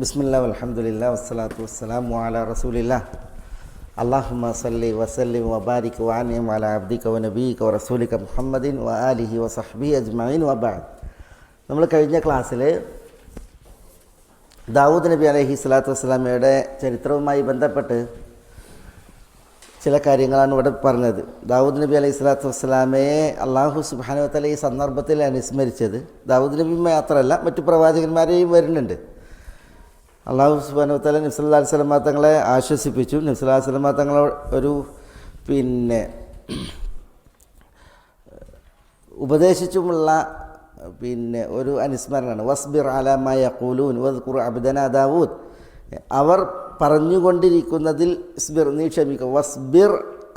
ബിസ്മില്ലാ വൽഹംദുലില്ലാ വസ്സലാത്തു വസ്സലാമു അലാ റസൂലില്ലാ അല്ലാഹുമ്മ സല്ലി വസല്ലിം വബാരിക് വഅൻഇം അലാ അബ്ദിക വനബിയിക വറസൂലിക മുഹമ്മദിൻ വആലിഹി വസഹ്ബിഹി അജ്മഈൻ വബഅദ്. നമ്മൾ കഴിഞ്ഞ ക്ലാസ്സിൽ ദാവൂദ് നബി അലൈഹി സ്വലാത്തു വസ്സലാമയുടെ ചരിത്രവുമായി ബന്ധപ്പെട്ട് ചില കാര്യങ്ങളാണ് ഇവിടെ പറഞ്ഞത്. ദാവൂദ് നബി അലൈഹി സ്വലാത്തു വസ്സലാമയെ അള്ളാഹു സുബ്ഹാനഹു വ തആല ഈ സന്ദർഭത്തിൽ അനുസ്മരിച്ചത് ദാവൂദ് നബി മാത്രമല്ല, മറ്റു പ്രവാചകന്മാരെയും വരുന്നുണ്ട്. അള്ളാഹു സുബ്ഹാനഹു വ തആല നബി സല്ലല്ലാഹു അലൈഹി വസല്ലം തങ്ങളെ ആശ്വസിപ്പിച്ചു. നബി സല്ലല്ലാഹു അലൈഹി വസല്ലം തങ്ങളെ ഒരു ഉപദേശിച്ചുമുള്ള ഒരു അനുസ്മരണമാണ്. വസ്ബിർ അലാ മാ യഖൂലൂൻ വദ്കുർ അബ്ദനാ ദാവൂദ്. അവർ പറഞ്ഞുകൊണ്ടിരിക്കുന്നതിൽ ഇസ്ബിർ, നീ ക്ഷമിക്കുക. വസ്ബിർ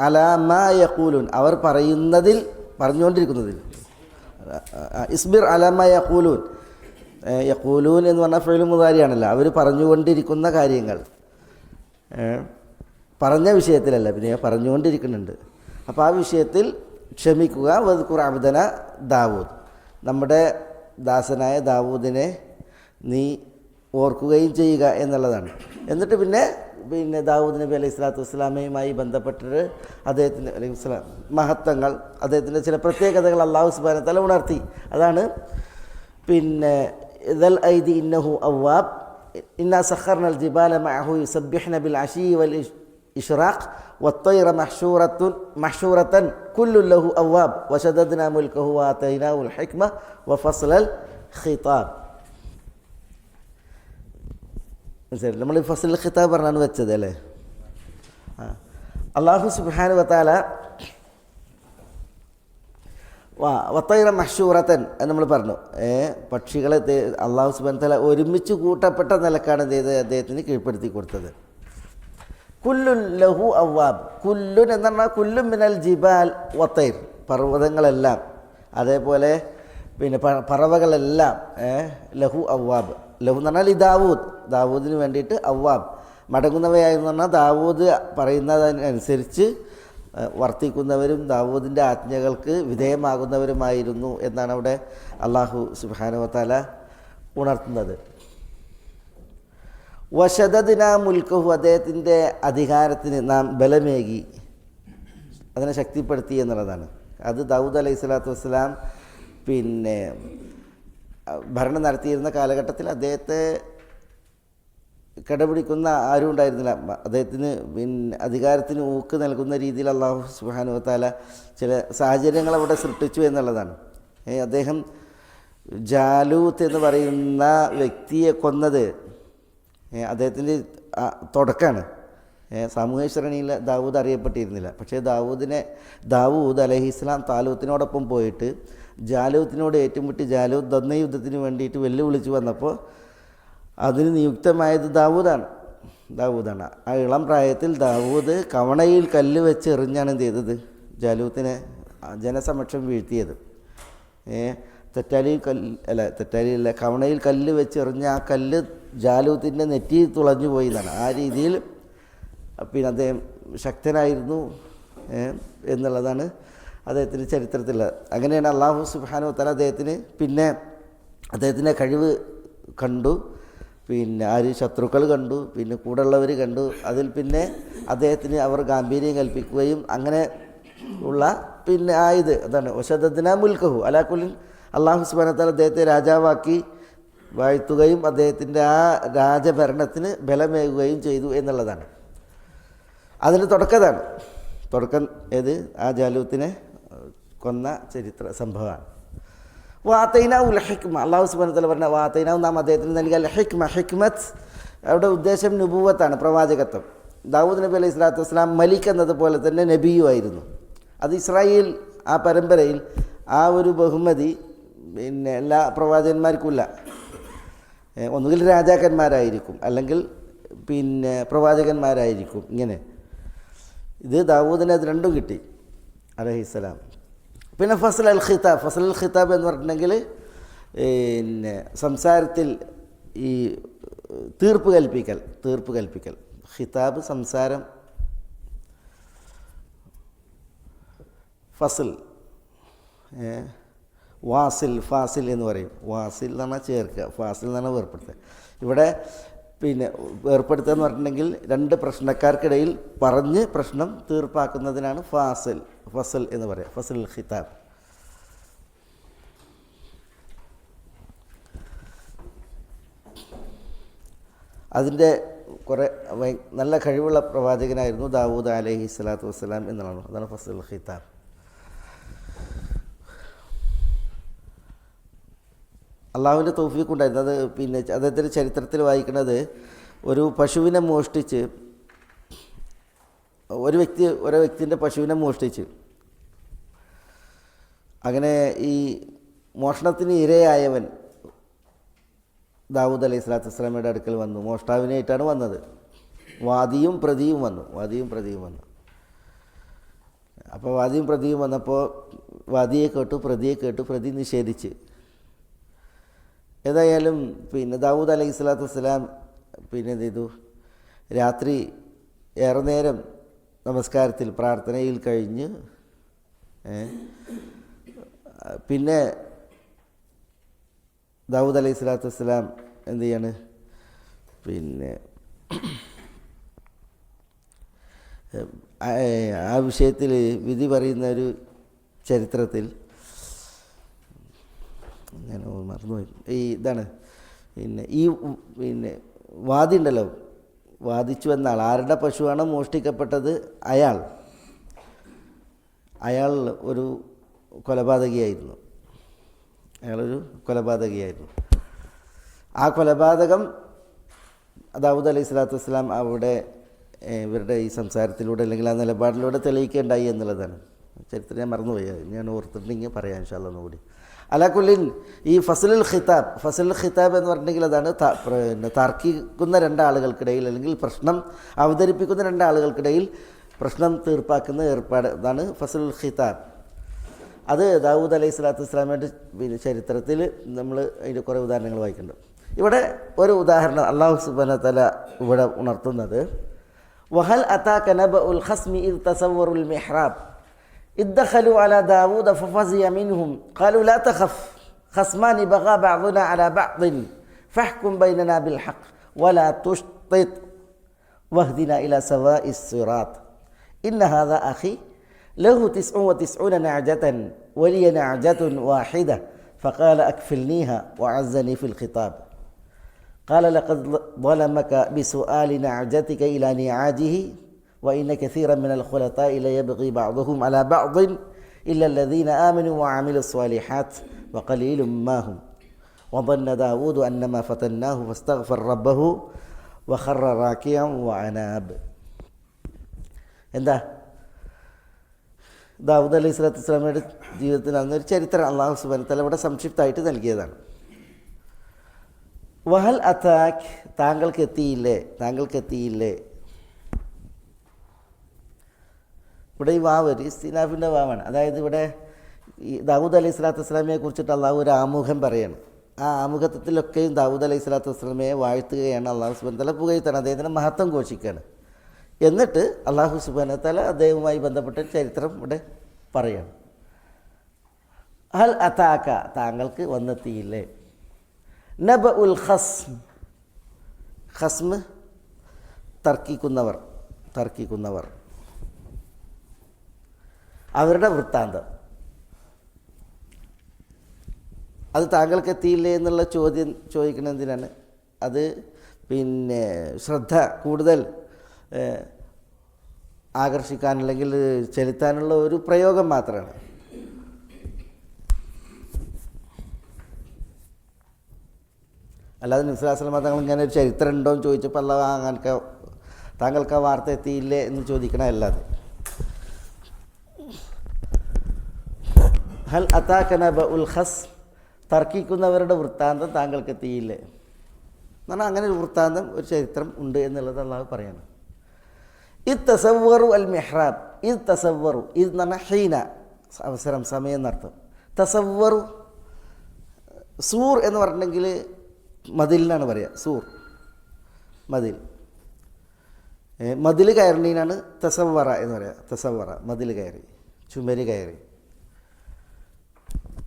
അലാ മാ യഖൂലൂൻ, അവർ പറഞ്ഞുകൊണ്ടിരിക്കുന്നതിൽ. ഇസ്ബിർ അലാ മാ യഖൂലൂൻ. യഖൂലൂൻ എന്ന് പറഞ്ഞാൽ ഫിഅ്ലു മുദാരിയാണല്ലോ. അവർ പറഞ്ഞുകൊണ്ടിരിക്കുന്ന കാര്യങ്ങൾ, പറഞ്ഞ വിഷയത്തിലല്ല, പിന്നെ പറഞ്ഞുകൊണ്ടിരിക്കുന്നുണ്ട്. അപ്പോൾ ആ വിഷയത്തിൽ ക്ഷമിക്കുക. വദ്കുർ അബ്ദനാ ദാവൂദ്, നമ്മുടെ ദാസനായ ദാവൂദിനെ നീ ഓർക്കുകയും ചെയ്യുക എന്നുള്ളതാണ്. എന്നിട്ട് പിന്നെ ദാവൂദ് നബി അലൈഹി സ്വലാത്തു വസ്സലാമയുമായി ബന്ധപ്പെട്ടിട്ട് അദ്ദേഹത്തിൻ്റെ അലൈഹി വസ്സലാം മഹത്വങ്ങൾ, അദ്ദേഹത്തിൻ്റെ ചില പ്രത്യേകതകൾ അല്ലാഹു സുബ്ഹാനഹു വ തആല ഉണർത്തി. അതാണ് ദൽ ഐദി ഇന്നഹു അവ്വാബ് ഇന്നാ സഖർനൽ ജിബാല മഅഹു യുസബ്ബിഹ്ന ബിൽ അശീ വൽ ഇഷ്റാഖ് വത്തൈറ മഹ്ശൂറത്തൻ കുല്ലു ലഹു അവ്വാബ് വശദദ്നാ മുൽക്കഹു വആതൈനാഹുൽ ഹിക്മ വഫസ്ലൽ ഖിതാബ്. ശരി, നമ്മൾ ഈ ഫസ്ലുൽ ഖിതാബ് പറഞ്ഞാണ് വെച്ചത് അല്ലേ. അല്ലാഹു സുബ്ഹാനഹു വ തആല വത്തൈറ മഹ്ശൂറത്തൻ എന്ന് നമ്മൾ പറഞ്ഞു. പക്ഷികളെ അല്ലാഹു സുബ്ഹാനഹു വ തആല ഒരുമിച്ച് കൂട്ടപ്പെട്ട നിലക്കാണ് അദ്ദേഹത്തിന് കീഴ്പ്പെടുത്തി കൊടുത്തത്. കുല്ലുൻ ലഹു അവ്വാബ്. കുല്ലുൻ എന്ന് പറഞ്ഞാൽ കുല്ലുൻ മിനൽ ജിബാൽ വത്തൈർ, പർവ്വതങ്ങളെല്ലാം, അതേപോലെ പറവകളെല്ലാം ലഹു അവ്വാബ്. ലഹു എന്ന് പറഞ്ഞാൽ ഈ ദാവൂദിന് വേണ്ടിയിട്ട് അവ്വാബ്, മടങ്ങുന്നവയായെന്ന് പറഞ്ഞാൽ ദാവൂദ് പറയുന്നതിനനുസരിച്ച് വർത്തിക്കുന്നവരും ദാവൂദിൻ്റെ ആജ്ഞകൾക്ക് വിധേയമാകുന്നവരുമായിരുന്നു എന്നാണ് അവിടെ അല്ലാഹു സുബ്ഹാനഹു വ തആല ഉണർത്തുന്നത്. വശദദ്നാ മുൽക്കഹു, അദ്ദേഹത്തിൻ്റെ അധികാരത്തിന് നാം ബലമേകി, അതിനെ ശക്തിപ്പെടുത്തി എന്നുള്ളതാണ്. അത് ദാവൂദ് അലൈഹി സ്വലാത്തു വസ്സലാം ഭരണം നടത്തിയിരുന്ന കാലഘട്ടത്തിൽ അദ്ദേഹത്തെ കിടപിടിക്കുന്ന ആരും ഉണ്ടായിരുന്നില്ല. അദ്ദേഹത്തിന് അധികാരത്തിന് ഊക്ക് നൽകുന്ന രീതിയിൽ അല്ലാഹു സുബ്ഹാനഹു വ തആല ചില സാഹചര്യങ്ങൾ അവിടെ സൃഷ്ടിച്ചു എന്നുള്ളതാണ്. അദ്ദേഹം ജാലൂത്ത് എന്ന് പറയുന്ന വ്യക്തിയെ കൊന്നത് അദ്ദേഹത്തിൻ്റെ തുടക്കമാണ്. സാമൂഹ്യ ശ്രേണിയിൽ ദാവൂദ് അറിയപ്പെട്ടിരുന്നില്ല. പക്ഷേ ദാവൂദ് അലൈഹിസ്സലാം താലൂത്തിനോടൊപ്പം പോയിട്ട് ജാലൂത്തിനോട് ഏറ്റുമുട്ടി ജാലൂത്ത് ദന്ന യുദ്ധത്തിന് വേണ്ടിയിട്ട് വെല്ലുവിളിച്ച് വന്നപ്പോൾ അതിന് നിയുക്തമായത് ദാവൂദാണ്. ആ ഇളം പ്രായത്തിൽ ദാവൂദ് കവണയിൽ കല്ല് വെച്ച് എറിഞ്ഞാണ് എന്ത് ചെയ്തത്, ജാലൂത്തിനെ ജനസമക്ഷം വീഴ്ത്തിയത്. തെറ്റാലിയല്ല, കവണയിൽ കല്ല് വെച്ച് എറിഞ്ഞ ആ കല്ല് ജാലൂത്തിൻ്റെ നെറ്റി തുളഞ്ഞു പോയി എന്നാണ്. ആ രീതിയിൽ അദ്ദേഹം ശക്തനായിരുന്നു എന്നുള്ളതാണ് അദ്ദേഹത്തിൻ്റെ ചരിത്രത്തിലുള്ളത്. അങ്ങനെയാണ് അല്ലാഹു സുബ്ഹാനഹു വ തആല അദ്ദേഹത്തിൻ്റെ കഴിവ് കണ്ടു. ശത്രുക്കൾ കണ്ടു, കൂടെയുള്ളവർ കണ്ടു. അതിൽ അദ്ദേഹത്തിന് അവർ ഗാംഭീര്യം കൽപ്പിക്കുകയും അങ്ങനെ ഉള്ള ആയത് അതാണ് വശദദ്നാ മുൽക്കഹു അലാ കുല്ലിൻ. അല്ലാഹു സുബ്ഹാനഹു വ തആല അദ്ദേഹത്തെ രാജാവാക്കി വാഴ്ത്തുകയും അദ്ദേഹത്തിൻ്റെ ആ രാജഭരണത്തിന് ബലമേകുകയും ചെയ്തു എന്നുള്ളതാണ്. അതിന് തുടക്കം ആ ജാലൂത്തിനെ കൊന്ന ചരിത്ര സംഭവമാണ്. വാതൈനാഹുൽ ഹിക്മ, അല്ലാഹു സുബ്ഹാനഹു വ തആല പറഞ്ഞ വാതൈനാഹു, നാം അദ്ദേഹത്തിന് നൽകിയ ഹിക്മത്ത്, അവിടെ ഉദ്ദേശം നുബുവത്താണ്, പ്രവാചകത്വം. ദാവൂദ് നബി അലൈഹി സ്വലാത്തു വസ്സലാം മലിക് എന്നതുപോലെ തന്നെ നബിയുമായിരുന്നു. അത് ഇസ്രായേൽ ആ പരമ്പരയിൽ ആ ഒരു ബഹുമതി എല്ലാ പ്രവാചകന്മാർക്കുമില്ല. ഒന്നുകിൽ രാജാക്കന്മാരായിരിക്കും, അല്ലെങ്കിൽ പ്രവാചകന്മാരായിരിക്കും. ഇങ്ങനെ ഇത് ദാവൂദിന് അത് രണ്ടും കിട്ടി അലൈഹിസ്സലാം. പിന്നെ ഫസ്ലുൽ ഖിതാബ് എന്ന് പറഞ്ഞിട്ടുണ്ടെങ്കിൽ സംസാരത്തിൽ ഈ തീർപ്പ് കൽപ്പിക്കൽ. ഖിതാബ് സംസാരം, ഫസ്ൽ വാസിൽ ഫാസിൽ എന്ന് പറയും. വാസിൽ എന്ന് പറഞ്ഞാൽ ചേർക്കുക, ഫാസിൽ എന്ന് പറഞ്ഞാൽ വേർപ്പെടുത്തുക. ഇവിടെ പിന്നെ ഏർപ്പെടുത്തുക എന്ന് പറഞ്ഞിട്ടുണ്ടെങ്കിൽ രണ്ട് പ്രശ്നക്കാർക്കിടയിൽ പറഞ്ഞ് പ്രശ്നം തീർപ്പാക്കുന്നതിനാണ് ഫസൽ എന്ന് പറയാം, ഫസൽ ഖിതാബ്. അതിൻ്റെ കുറേ നല്ല കഴിവുള്ള പ്രവാചകനായിരുന്നു ദാവൂദ് അലൈഹി സ്വലാത്തു വസ്സലാം എന്നുള്ളതാണ്. അതാണ് ഫസൽ ഖിതാബ്. അള്ളാഹുവിൻ്റെ തൗഫീഖ് ഉണ്ടായിരുന്നു. അത് പിന്നെ അദ്ദേഹത്തിൻ്റെ ചരിത്രത്തിൽ വായിക്കുന്നത്, ഒരു പശുവിനെ മോഷ്ടിച്ച് ഒരു വ്യക്തിൻ്റെ പശുവിനെ മോഷ്ടിച്ച് അങ്ങനെ ഈ മോഷണത്തിന് ഇരയായവൻ ദാവൂദ് അലൈഹി സ്വലാത്തു വസ്സലാമയുടെ അടുക്കൽ വന്നു. മോഷ്ടാവിനായിട്ടാണ് വന്നത്. വാദിയും പ്രതിയും വന്നു. അപ്പോൾ വാദിയും പ്രതിയും വന്നപ്പോൾ വാദിയെ കേട്ടു, പ്രതി നിഷേധിച്ച്. ഏതായാലും പിന്നെ ദാവൂദ് അലൈഹി സ്വലാത്തു വസ്സലാം പിന്നെ എന്ത് ചെയ്തു, രാത്രി ഏറെ നേരം നമസ്കാരത്തിൽ പ്രാർത്ഥനയിൽ കഴിഞ്ഞ് പിന്നെ ദാവൂദ് അലൈഹി സ്വലാത്തു വസ്സലാം എന്ത് ചെയ്യാണ്, പിന്നെ ആ വിഷയത്തിൽ വിധി പറയുന്ന ഒരു ചരിത്രത്തിൽ ഞാൻ മറന്നുപോയി. ഇതാണ് പിന്നെ വാദി ഉണ്ടല്ലോ, വാദിച്ചു വന്ന ആൾ, ആരുടെ പശുവാണ് മോഷ്ടിക്കപ്പെട്ടത് അയാൾ ഒരു കൊലപാതകിയായിരുന്നു. ആ കൊലപാതകം ദാവൂദ് അലൈഹി സ്വലാത്തു വസ്സലാം അവിടെ ഇവരുടെ ഈ സംസാരത്തിലൂടെ അല്ലെങ്കിൽ ആ നിലപാടിലൂടെ തെളിയിക്കേണ്ടായി എന്നുള്ളതാണ്. ചരിത്രം ഞാൻ മറന്നുപോയി, ഞാൻ ഓർത്തിട്ടുണ്ടെങ്കിൽ പറയാം ഇൻഷാ അല്ലാഹ് ഒന്നുകൂടി. അലാക്കുല്ലിൻ ഈ ഫസലുൽ ഖിതാബ് എന്ന് പറഞ്ഞിട്ടുണ്ടെങ്കിൽ അതാണ് തർക്കിക്കുന്ന രണ്ടാളുകൾക്കിടയിൽ അല്ലെങ്കിൽ പ്രശ്നം അവതരിപ്പിക്കുന്ന രണ്ടാളുകൾക്കിടയിൽ പ്രശ്നം തീർപ്പാക്കുന്ന ഏർപ്പാട്, അതാണ് ഫസലുൽ ഖിതാബ്. അത് ദാവൂദ് അലൈഹി സ്വലാത്തു വസ്സലാമയുടെ ചരിത്രത്തിൽ നമ്മൾ അതിൻ്റെ കുറേ ഉദാഹരണങ്ങൾ വായിക്കുന്നുണ്ട്. ഇവിടെ ഒരു ഉദാഹരണം അല്ലാഹു സുബ്ഹാനഹു വ തആല ഇവിടെ ഉണർത്തുന്നത്, വഹൽ അതാക നബഉൽ ഖസ്മി ഇദ് തസവ്വറുൽ മിഹ്റാബ് إذ دخلوا على داود ففزع منهم قالوا لا تخف خصمان بغى بعضنا على بعض فاحكم بيننا بالحق ولا تشطط واهدنا إلى سواء الصراط إن هذا أخي له 99 نعجة ولي نعجة واحدة فقال أكفلنيها وعزني في الخطاب قال لقد ظلمك بسؤال نعجتك إلى نعاجه وإن كثيرا من الخلطاء ليبغي بعضهم على بعض إلا الذين آمنوا وعملوا الصالحات وقليل ما هم وظن داود أنما فتناه فاستغفر ربه وخر راكعا وعناب. എന്താ ദാവൂദ് അലൈഹി സ്വലാത്തു വസ്സലാമയുടെ ജീവിതത്തിൽ അന്നൊരു ചരിത്രം അല്ലാഹു സുബ്ഹാനഹു വ തആല ഇവിടെ സംക്ഷിപ്തമായിട്ട് നൽകിയതാണ്. വഹൽ അതാക്, താങ്കൾക്ക് എത്തിയില്ലേ. ഇവിടെ ഈ വാവ് ഇസ്തിനാഫിൻ്റെ വാവാണ്. അതായത് ഇവിടെ ഈ ദാവൂദ് അലൈഹി സ്വലാത്തു വസ്സലാമയെ കുറിച്ചിട്ട് അള്ളാഹു ഒരു ആമുഖം പറയാണ്. ആ ആമുഖത്തിലൊക്കെയും ദാവൂദ് അലൈഹി സ്വലാത്തു വസ്സലാമയെ വാഴ്ത്തുകയാണ്, അള്ളാഹു സുബ്ഹാനഹു വ തആല പുകഴ്ത്താണ്, അദ്ദേഹത്തിൻ്റെ മഹത്വം ഘോഷിക്കുകയാണ്. എന്നിട്ട് അള്ളാഹു സുബ്ഹാനഹു വ തആല അദ്ദേഹവുമായി ബന്ധപ്പെട്ട ചരിത്രം ഇവിടെ പറയാണ്. ഹൽ അതാക, താങ്കൾക്ക് വന്നെത്തിയില്ലേ. നബഉൽ ഖസ്മ് തർക്കിക്കുന്നവർ അവരുടെ വൃത്താന്തം, അത് താങ്കൾക്ക് എത്തിയില്ലേ എന്നുള്ള ചോദ്യം ചോദിക്കുന്നത് എന്തിനാണ്? അത് പിന്നെ ശ്രദ്ധ കൂടുതൽ ആകർഷിക്കാൻ അല്ലെങ്കിൽ ചെലുത്താനുള്ള ഒരു പ്രയോഗം മാത്രമാണ്. അല്ലാതെ നബി സല്ലല്ലാഹു അലൈഹി വസല്ലം തങ്ങൾ ഇങ്ങനെ ഒരു ചരിത്രം ഉണ്ടോ എന്ന് ചോദിച്ചപ്പോൾ അല്ലാഹ് താങ്കൾക്ക് ആ വാർത്ത എത്തിയില്ലേ എന്ന് ചോദിക്കണമല്ലാതെ. ഹൽ അതാക നബഉൽ ഖസ്ം, തർക്കിക്കുന്നവരുടെ വൃത്താന്തം താങ്കൾക്ക് എത്തിയില്ലേ എന്നാൽ അങ്ങനെ ഒരു വൃത്താന്തം, ഒരു ചരിത്രം ഉണ്ട് എന്നുള്ളത് അള്ളാഹു പറയണം. ഇത് തസവ്വറു അൽ മിഹ്റാബ്, ഇത് തസവ്വറു, ഇത് എന്ന് പറഞ്ഞാൽ ഹീന, അവസരം, സമയം എന്നർത്ഥം. തസവ്വറു, സൂർ എന്ന് പറഞ്ഞിട്ടുണ്ടെങ്കിൽ മതിലിനാണ് പറയുക. സൂർ മതിൽ കയറിനാണ് തസവ്വറ എന്ന് പറയുക. തസവ്വറ മതിൽ കയറി, ചുമര് കയറി.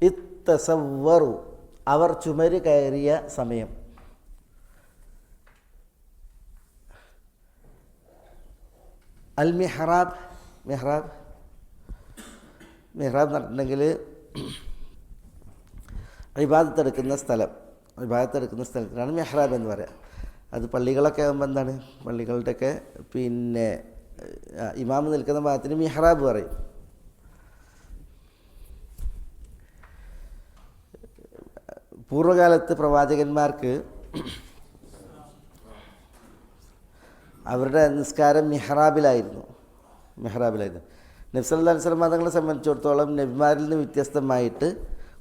ഇത്തസവ്വറു, അവർ ചുമര് കയറിയ സമയം. അൽ മിഹ്റാബ് മിഹ്റാബ് മിഹ്റാബ് എന്ന് പറഞ്ഞിട്ടുണ്ടെങ്കിൽ ഇബാദത്തെടുക്കുന്ന സ്ഥലത്തിനാണ് മിഹ്റാബ് എന്ന് പറയുക. അത് പള്ളികളൊക്കെ ആകുമ്പോൾ എന്താണ്, പള്ളികളുടെയൊക്കെ പിന്നെ ഇമാം നിൽക്കുന്ന ഭാഗത്തിന് മിഹ്റാബ് പറയും. പൂർവ്വകാലത്ത് പ്രവാചകന്മാർക്ക് അവരുടെ നിസ്കാരം മിഹ്റാബിലായിരുന്നു. നബി സല്ലല്ലാഹു അലൈഹി വസല്ലം തങ്ങളെ സംബന്ധിച്ചിടത്തോളം നബിമാരിൽ നിന്ന് വ്യത്യസ്തമായിട്ട്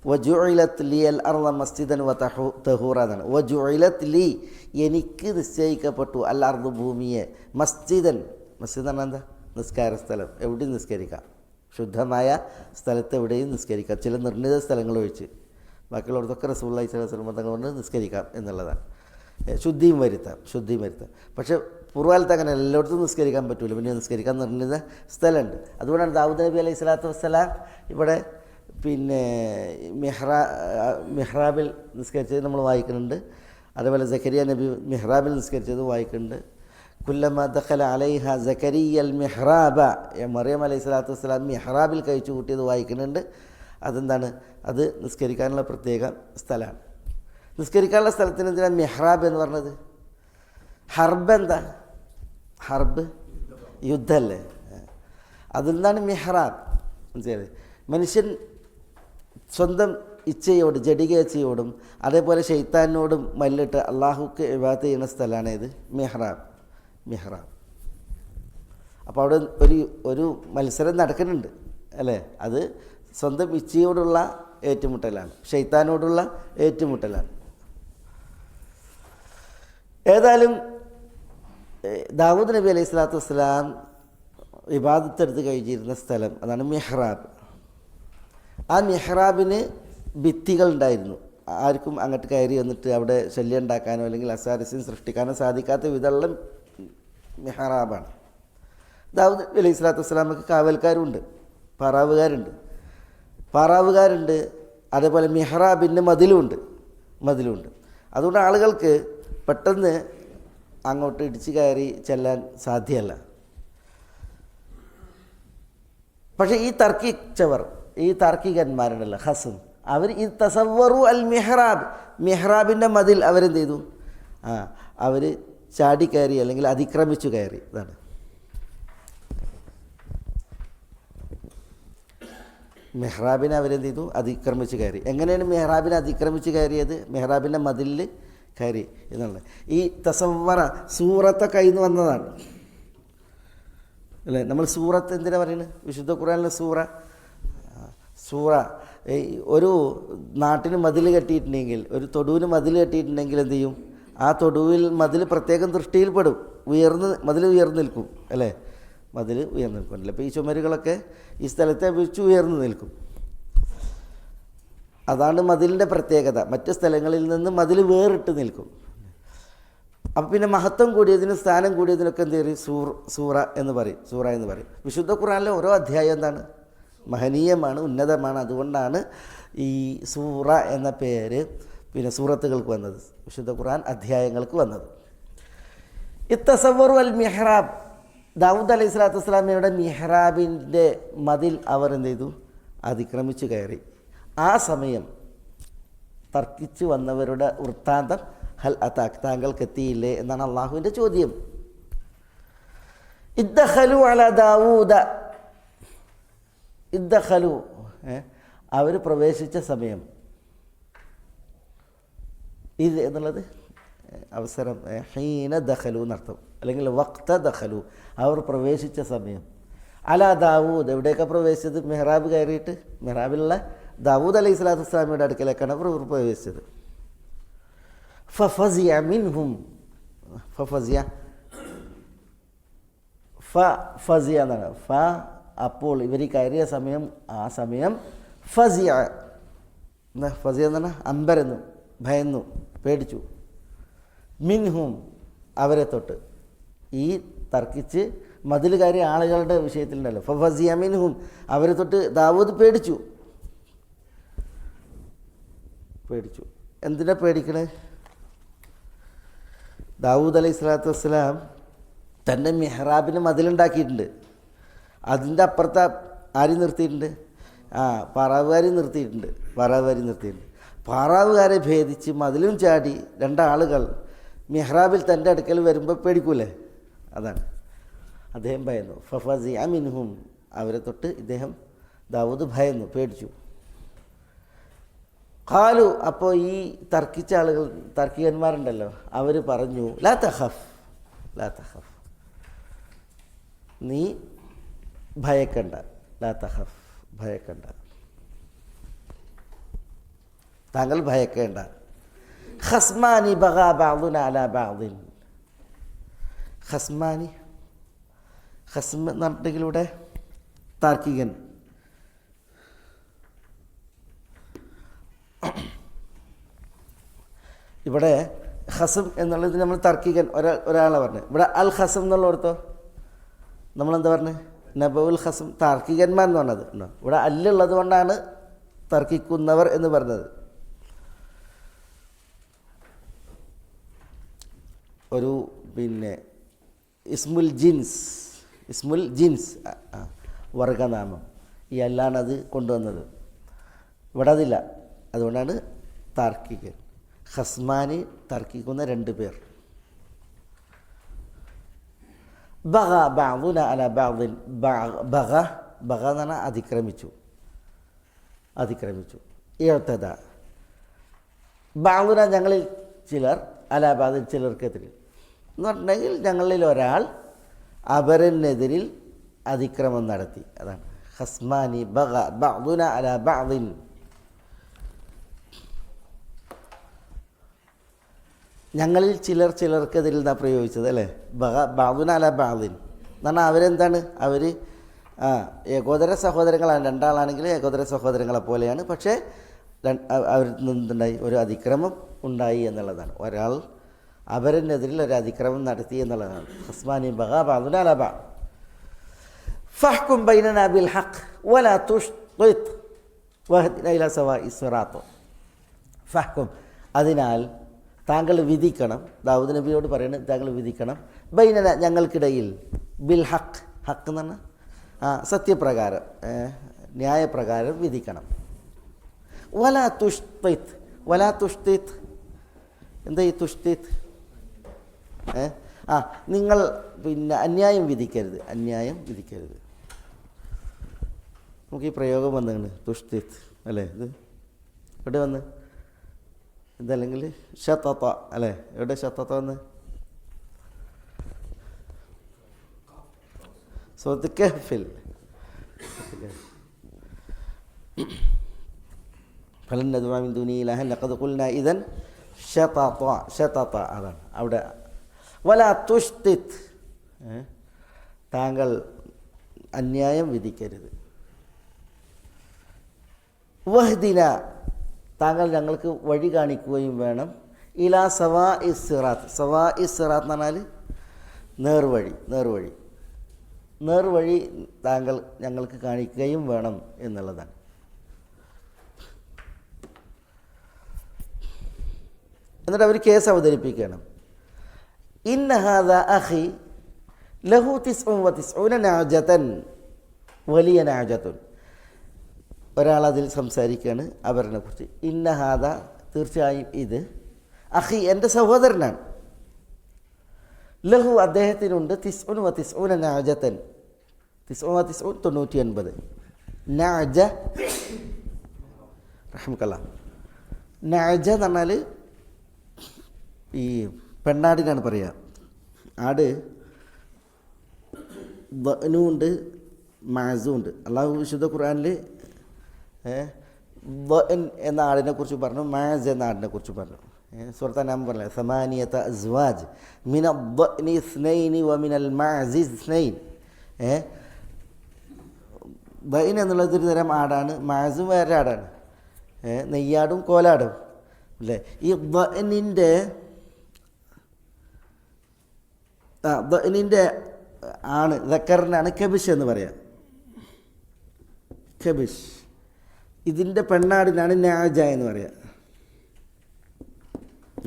വജുഇലത്ത് ലി അൽ അർള മസ്ജിദൻ വ തഹൂറ എന്നാണ്. വജുഇലത്ത് ലി, എനിക്ക് നിശ്ചയിക്കപ്പെട്ടു, അൽ അർദ് ഭൂമിയെ, മസ്ജിദൻ, മസ്ജിദ് എന്ന് പറഞ്ഞാൽ എന്താ, നിസ്കാര സ്ഥലം, എവിടെയും നിസ്കരിക്കാം, ശുദ്ധമായ സ്ഥലത്ത് എവിടെയും നിസ്കരിക്കാം, ചില നിർണിത സ്ഥലങ്ങൾ ഒഴിച്ച്. ബാക്കിയുള്ളവർക്കൊക്കെ റസൂലുള്ളാഹി സ്വല്ലല്ലാഹു അലൈഹി വസല്ലം തങ്ങൾ കൊണ്ട് നിസ്കരിക്കാം എന്നുള്ളതാണ്. ശുദ്ധിയും വരുത്താം. പക്ഷേ പൂർവ്വകാലത്ത് അങ്ങനെ എല്ലായിടത്തും നിസ്കരിക്കാൻ പറ്റില്ല. പിന്നെ നിസ്കരിക്കാൻ നിർണിത സ്ഥലമുണ്ട്. അതുകൊണ്ടാണ് ദാവൂദ് നബി അലൈഹി സ്വലാത്തു വസ്സലാം ഇവിടെ പിന്നെ മിഹ്റാബിൽ നിസ്കരിച്ചത് നമ്മൾ വായിക്കുന്നുണ്ട്. അതേപോലെ സക്കരിയ നബി മിഹ്റാബിൽ നിസ്കരിച്ചത് വായിക്കുന്നുണ്ട്. കുല്ലമ ദഖല അലൈഹ സക്കരിയൽ മിഹ്റാബ, മറിയം അലൈഹി സ്വലാത്തു വസ്സലാം മിഹ്റാബിൽ കഴിച്ചു കൂട്ടിയത് വായിക്കുന്നുണ്ട്. അതെന്താണ്, അത് നിസ്കരിക്കാനുള്ള പ്രത്യേക സ്ഥലമാണ്. നിസ്കരിക്കാനുള്ള സ്ഥലത്തിന് എന്തിനാണ് മിഹ്റാബ് എന്ന് പറഞ്ഞത്? ഹർബ് എന്താ? ഹർബ് യുദ്ധമല്ലേ, അതിൽ നിന്നാണ് മിഹ്റാബ്. മനസ്സിലായത്? മനുഷ്യൻ സ്വന്തം ഇച്ഛയോട്, ജഡിക ഇച്ഛയോടും അതേപോലെ ശൈത്താനോടും മല്ലിട്ട് അള്ളാഹുക്ക് ഇബാദത്ത് ചെയ്യുന്ന സ്ഥലമാണ് ഇത് മിഹ്റാബ്. അപ്പോൾ അവിടെ ഒരു മത്സരം നടക്കുന്നുണ്ട് അല്ലേ? അത് സ്വന്തം ഇച്ഛയോടുള്ള ഏറ്റുമുട്ടലാണ്, ശൈത്താനോടുള്ള ഏറ്റുമുട്ടലാണ്. ഏതായാലും ദാവൂദ് നബി അലൈഹി സ്വലാത്തു വസ്സലാം ഇബാദത്തെടുത്ത് കഴിഞ്ഞിരുന്ന സ്ഥലം അതാണ് മിഹ്റാബ്. ആ മിഹ്റാബിന് ഭിത്തികൾ ഉണ്ടായിരുന്നു. ആർക്കും അങ്ങോട്ട് കയറി വന്നിട്ട് അവിടെ ശല്യം ഉണ്ടാക്കാനോ അല്ലെങ്കിൽ അസാരസ്യം സൃഷ്ടിക്കാനോ സാധിക്കാത്ത വിധമുള്ള മിഹ്റാബാണ്. ദാവൂദ് നബി അലൈഹി സ്വലാത്തു വസ്സലാമക്ക് കാവൽക്കാരുണ്ട്, പാറാവുകാരുണ്ട്. അതേപോലെ മിഹ്റാബിൻ്റെ മതിലുമുണ്ട്. അതുകൊണ്ട് ആളുകൾക്ക് പെട്ടെന്ന് അങ്ങോട്ട് ഇടിച്ചു കയറി ചെല്ലാൻ സാധ്യമല്ല. പക്ഷേ ഈ താർക്കികന്മാരുണ്ടല്ലോ, ഹസം, അവർ ഈ തസവ്വറു അൽ മിഹ്റാബിൻ്റെ മതിൽ അവരെന്ത് ചെയ്തു? അവർ ചാടിക്കയറി അല്ലെങ്കിൽ അതിക്രമിച്ചു കയറി. ഇതാണ് മെഹ്റാബിനെ അവരെന്ത് ചെയ്തു? അതിക്രമിച്ച് കയറി. എങ്ങനെയാണ് മെഹ്റാബിനെ അതിക്രമിച്ച് കയറിയത്? മെഹ്റാബിൻ്റെ മതിലിൽ കയറി എന്നുള്ളത്. ഈ തസവ്വറ സൂറത്തെ കയ്യിൽ നിന്ന് വന്നതാണ് അല്ലേ? നമ്മൾ സൂറത്ത് എന്തിനാ പറയുന്നത്? വിശുദ്ധ ഖുർആനിലെ സൂറ ഒരു നാട്ടിന് മതിൽ കെട്ടിയിട്ടുണ്ടെങ്കിൽ, ഒരു തൊടുവിന് മതിൽ കെട്ടിയിട്ടുണ്ടെങ്കിൽ എന്ത് ചെയ്യും? ആ തൊടുവിൽ മതിൽ പ്രത്യേകം ദൃഷ്ടിയിൽപ്പെടും, മതിൽ ഉയർന്നു നിൽക്കും അല്ലേ? മതിൽ ഉയർന്നു നിൽക്കുമല്ലോ. അപ്പോൾ ഈ ചുമരുകളൊക്കെ ഈ സ്ഥലത്തെ അപേക്ഷിച്ച് ഉയർന്നു നിൽക്കും. അതാണ് മതിലിൻ്റെ പ്രത്യേകത. മറ്റ് സ്ഥലങ്ങളിൽ നിന്ന് മതിൽ വേറിട്ട് നിൽക്കും. അപ്പം പിന്നെ മഹത്വം കൂടിയതിനും സ്ഥാനം കൂടിയതിനൊക്കെ എന്ത് ചെയ്യും? സൂറ എന്ന് പറയും. വിശുദ്ധ ഖുർആനിലെ ഓരോ അധ്യായം എന്താണ്? മഹനീയമാണ്, ഉന്നതമാണ്. അതുകൊണ്ടാണ് ഈ സൂറ എന്ന പേര് പിന്നെ സൂറത്തുകൾക്ക് വന്നത്, വിശുദ്ധ ഖുർആൻ അധ്യായങ്ങൾക്ക് വന്നത്. ഇത്തസവ്വറു അൽ മിഹ്റാബ്, ദാവൂദ് അലൈഹി സ്വലാത്തു വസ്സലാമയുടെ മിഹ്റാബിൻ്റെ മതിൽ അവർ എന്ത് ചെയ്തു? അതിക്രമിച്ചു കയറി. ആ സമയം തർക്കിച്ചു വന്നവരുടെ വൃത്താന്തം ഹൽ അതാക്ക്, താങ്കൾക്ക് എത്തിയില്ലേ എന്നാണ് അള്ളാഹുവിൻ്റെ ചോദ്യം. ഇദ്ദഖലു അല ദാവൂദ, അവർ പ്രവേശിച്ച സമയം. ഇത് എന്നുള്ളത് അവസരം, ഹീന ദഖലു എന്നർത്ഥം, അല്ലെങ്കിൽ വഖ്ത ദഖലു, അവർ പ്രവേശിച്ച സമയം. അല ദാവൂദ്, എവിടെയൊക്കെ പ്രവേശിച്ചത്? മെഹ്റാബ് കയറിയിട്ട് മെഹ്റാബിലുള്ള ദാവൂദ് അലൈഹി സ്വലാത്തു വസ്സലാമയുടെ അടുക്കലേക്കാണ് അവർ പ്രവേശിച്ചത്. ഫഫസിയ മിൻഹും, ഫസിയ എന്നാണ്. അപ്പോൾ ഇവർ കയറിയ സമയം, ആ സമയം ഫസിയ എന്ന് പറഞ്ഞാൽ അമ്പരന്നു, ഭയന്നു, പേടിച്ചു. മിൻഹും, അവരെ തൊട്ട്. ഈ തർക്കിച്ച് മതിൽ കയറിയ ആളുകളുടെ വിഷയത്തിലുണ്ടല്ലോ, ഫസിയ മിൻഹും, അവരെ തൊട്ട് ദാവൂദ് പേടിച്ചു. എന്തിനാ പേടിക്കണേ? ദാവൂദ് അലൈഹി സ്വലാത്തു വസ്സലാം തൻ്റെ മെഹ്റാബിന് മതിലുണ്ടാക്കിയിട്ടുണ്ട്. അതിൻ്റെ അപ്പുറത്ത് ആരും നിർത്തിയിട്ടുണ്ട്, പാറാവുകാരി നിർത്തിയിട്ടുണ്ട്. പാറാവുകാരെ ഭേദിച്ച് മതിലും ചാടി രണ്ടാളുകൾ മെഹ്റാബിൽ തൻ്റെ അടുക്കൽ വരുമ്പോൾ പേടിക്കൂലേ? അതാണ് അദ്ദേഹം ഭയന്നു. ഫഫസിഅ മിൻഹും, അവരെ തൊട്ട് ഇദ്ദേഹം ദാവൂദ് ഭയന്നു, പേടിച്ചു. ഖാലു, അപ്പോൾ ഈ തർക്കിച്ച ആളുകൾ, തർക്കികന്മാരുണ്ടല്ലോ, അവർ പറഞ്ഞു ലാ തഖഫ്, നീ ഭയക്കണ്ട, ലാ തഖഫ്, ഭയക്കണ്ട, താങ്കൾ ഭയക്കേണ്ട. ഖസ്മാനി ബഗാ ബഅദുന അലാ ബഅദിൻ. ഖസ്മാനി, ഖസ്മ എന്ന് പറഞ്ഞിട്ടുണ്ടെങ്കിൽ ഇവിടെ താർക്കികൻ. ഇവിടെ ഖസം എന്നുള്ളത് നമ്മൾ തർക്കികൻ ഒരാളെ പറഞ്ഞു. ഇവിടെ അൽ ഖസം എന്നുള്ളടത്തോ നമ്മളെന്താ പറഞ്ഞു? നബഉൽ ഖസം, താർക്കികന്മാർ എന്ന് പറഞ്ഞത്. ഇവിടെ അല്ലുള്ളത് കൊണ്ടാണ് തർക്കിക്കുന്നവർ എന്ന് പറഞ്ഞത്. ഒരു ഇസ്മുൽ ജിൻസ് വർഗനാമം, ഈ അല്ലാണത് കൊണ്ടുവന്നത്. ഇവിടെ അതില്ല, അതുകൊണ്ടാണ് താർക്കികൻ. ഖസ്മാനി, തർക്കിക്കുന്ന 2 പേർ. ബഗ ബഅദുന അലാ ബഅദിൻ. ബഗ എന്ന് പറഞ്ഞാൽ അതിക്രമിച്ചു. ഇഅ്തദ ബഅദുന, ഞങ്ങളിൽ ചിലർ, അലാ ബഅദിൻ, ചിലർക്കെതിരെ എന്ന് പറഞ്ഞിട്ടുണ്ടെങ്കിൽ ഞങ്ങളിൽ ഒരാൾ അപരനെതിരിൽ അതിക്രമം നടത്തി. അതാണ് ഖസ്മാനി ബഗ ബഅദുന അലാ ബഅദിൻ. ഞങ്ങളിൽ ചിലർക്കെതിരിൽ നിന്നാണ് പ്രയോഗിച്ചത് അല്ലേ? ബഅദുന അലാ ബഅദിൻ എന്ന് പറഞ്ഞാൽ അവരെന്താണ്? അവർ ഏകോദര സഹോദരങ്ങളാണ്. 2 ആളാണെങ്കിൽ ഏകോദര സഹോദരങ്ങളെ പോലെയാണ്. പക്ഷേ അവരിൽ നിന്നുണ്ടായി ഒരു അതിക്രമം ഉണ്ടായി എന്നുള്ളതാണ്. ഒരാൾ അപരനെതിരിൽ ഒരു അതിക്രമം നടത്തി എന്നുള്ളതാണ്. ഖസ്മാനി ബഗ ബഅദുന അലാ ബഅദ്. ഫഹ്കും ബൈനനാ ബിൽ ഹഖ് വലാ തുശ്തിത് വഹ്ദിനാ ഇലാ സവാഇ സിറാത്ത്. ഫഹ്കും, അതിനാൽ താങ്കൾ വിധിക്കണം. ദാവൂദ് നബിയോട് പറയുന്നത്, താങ്കൾ വിധിക്കണം. ബൈനന, ഞങ്ങൾക്കിടയിൽ, ബിൽ ഹഖ്, ഹക്ക് എന്ന് പറഞ്ഞാൽ സത്യപ്രകാരം, ന്യായപ്രകാരം വിധിക്കണം. വലാ തുഷ്തിത്, എന്താ ഈ തുഷ്തിത്? നിങ്ങൾ അന്യായം വിധിക്കരുത്. നമുക്ക് ഈ പ്രയോഗം വന്നാണ് തുഷ്തിത് അല്ലേ? ഇത് ഇവിടെ വന്ന് ഇതല്ലെങ്കിൽ ഷത്തത്ത അല്ലേ? എവിടെ ഷത്തത്ത വന്ന്? സൂറത്ത് കഹ്ഫിൽ. ഫലൻ നദ്ഉ മിൻ ദൂനിഹി ഇലാഹൻ ലഖദ് ഖുൽനാ ഇദൻ ഷത്തത്ത. അതാണ് അവിടെ. വലാ തുഷ്തിത്, താങ്കൾ അന്യായം വിധിക്കരുത്. വഹ്ദിന, താങ്കൾ ഞങ്ങൾക്ക് വഴി കാണിക്കുകയും വേണം. ഇലാ സവാഇ സിറാത്ത്. സവാഇ സിറാത്ത് എന്ന് പറഞ്ഞാൽ നേർവഴി താങ്കൾ ഞങ്ങൾക്ക് കാണിക്കുകയും വേണം എന്നുള്ളതാണ്. എന്നിട്ട് അവർ കേസ് അവതരിപ്പിക്കണം. ഇന്ന ഹാദാ അഖി ലഹു 99 നാജതൻ വലിയ നാജത്തുൻ. ഒരാളതിൽ സംസാരിക്കുകയാണ് അവരെ കുറിച്ച്. ഇന്ന ഹാദ, തീർച്ചയായും ഇത്, അഖി, എൻ്റെ സഹോദരനാണ്. ലഹു, അദ്ദേഹത്തിനുണ്ട്, 99 നാജതൻ, 99 നാജ. റഹ്മക്കല്ലാ. നാജ എന്ന് പറഞ്ഞാൽ ഈ പെണ്ണാടിനാണ് പറയുക. ആട് ദനുണ്ട്, മാസുണ്ട്. അള്ളാഹു വിശുദ്ധ ഖുർആനിൽ ദൻ എന്ന ആടിനെ കുറിച്ച് പറഞ്ഞു, മാസ് എന്ന ആടിനെ കുറിച്ച് പറഞ്ഞു. സൂറത്ത് അൻആം പറഞ്ഞ സമാനിയത അസ്വാജ് മിന ദഅനി ഇസ്നൈനി വ മിനൽ മാസി ഇസ്നൈൻ. ദൈൻ എന്നുള്ളത് ഒരു തരം ആടാണ്, മാസും വേറെ ആടാണ്. നെയ്യാടും കോലാടും അല്ലേ? ഈ ദനിൻ്റെ ആണ്, ദക്കറിനാണ് കബിഷ് എന്ന് പറയാം. കബിഷ്. ഇതിൻ്റെ പെണ്ണാടിനാണ് നാജ എന്ന് പറയുക.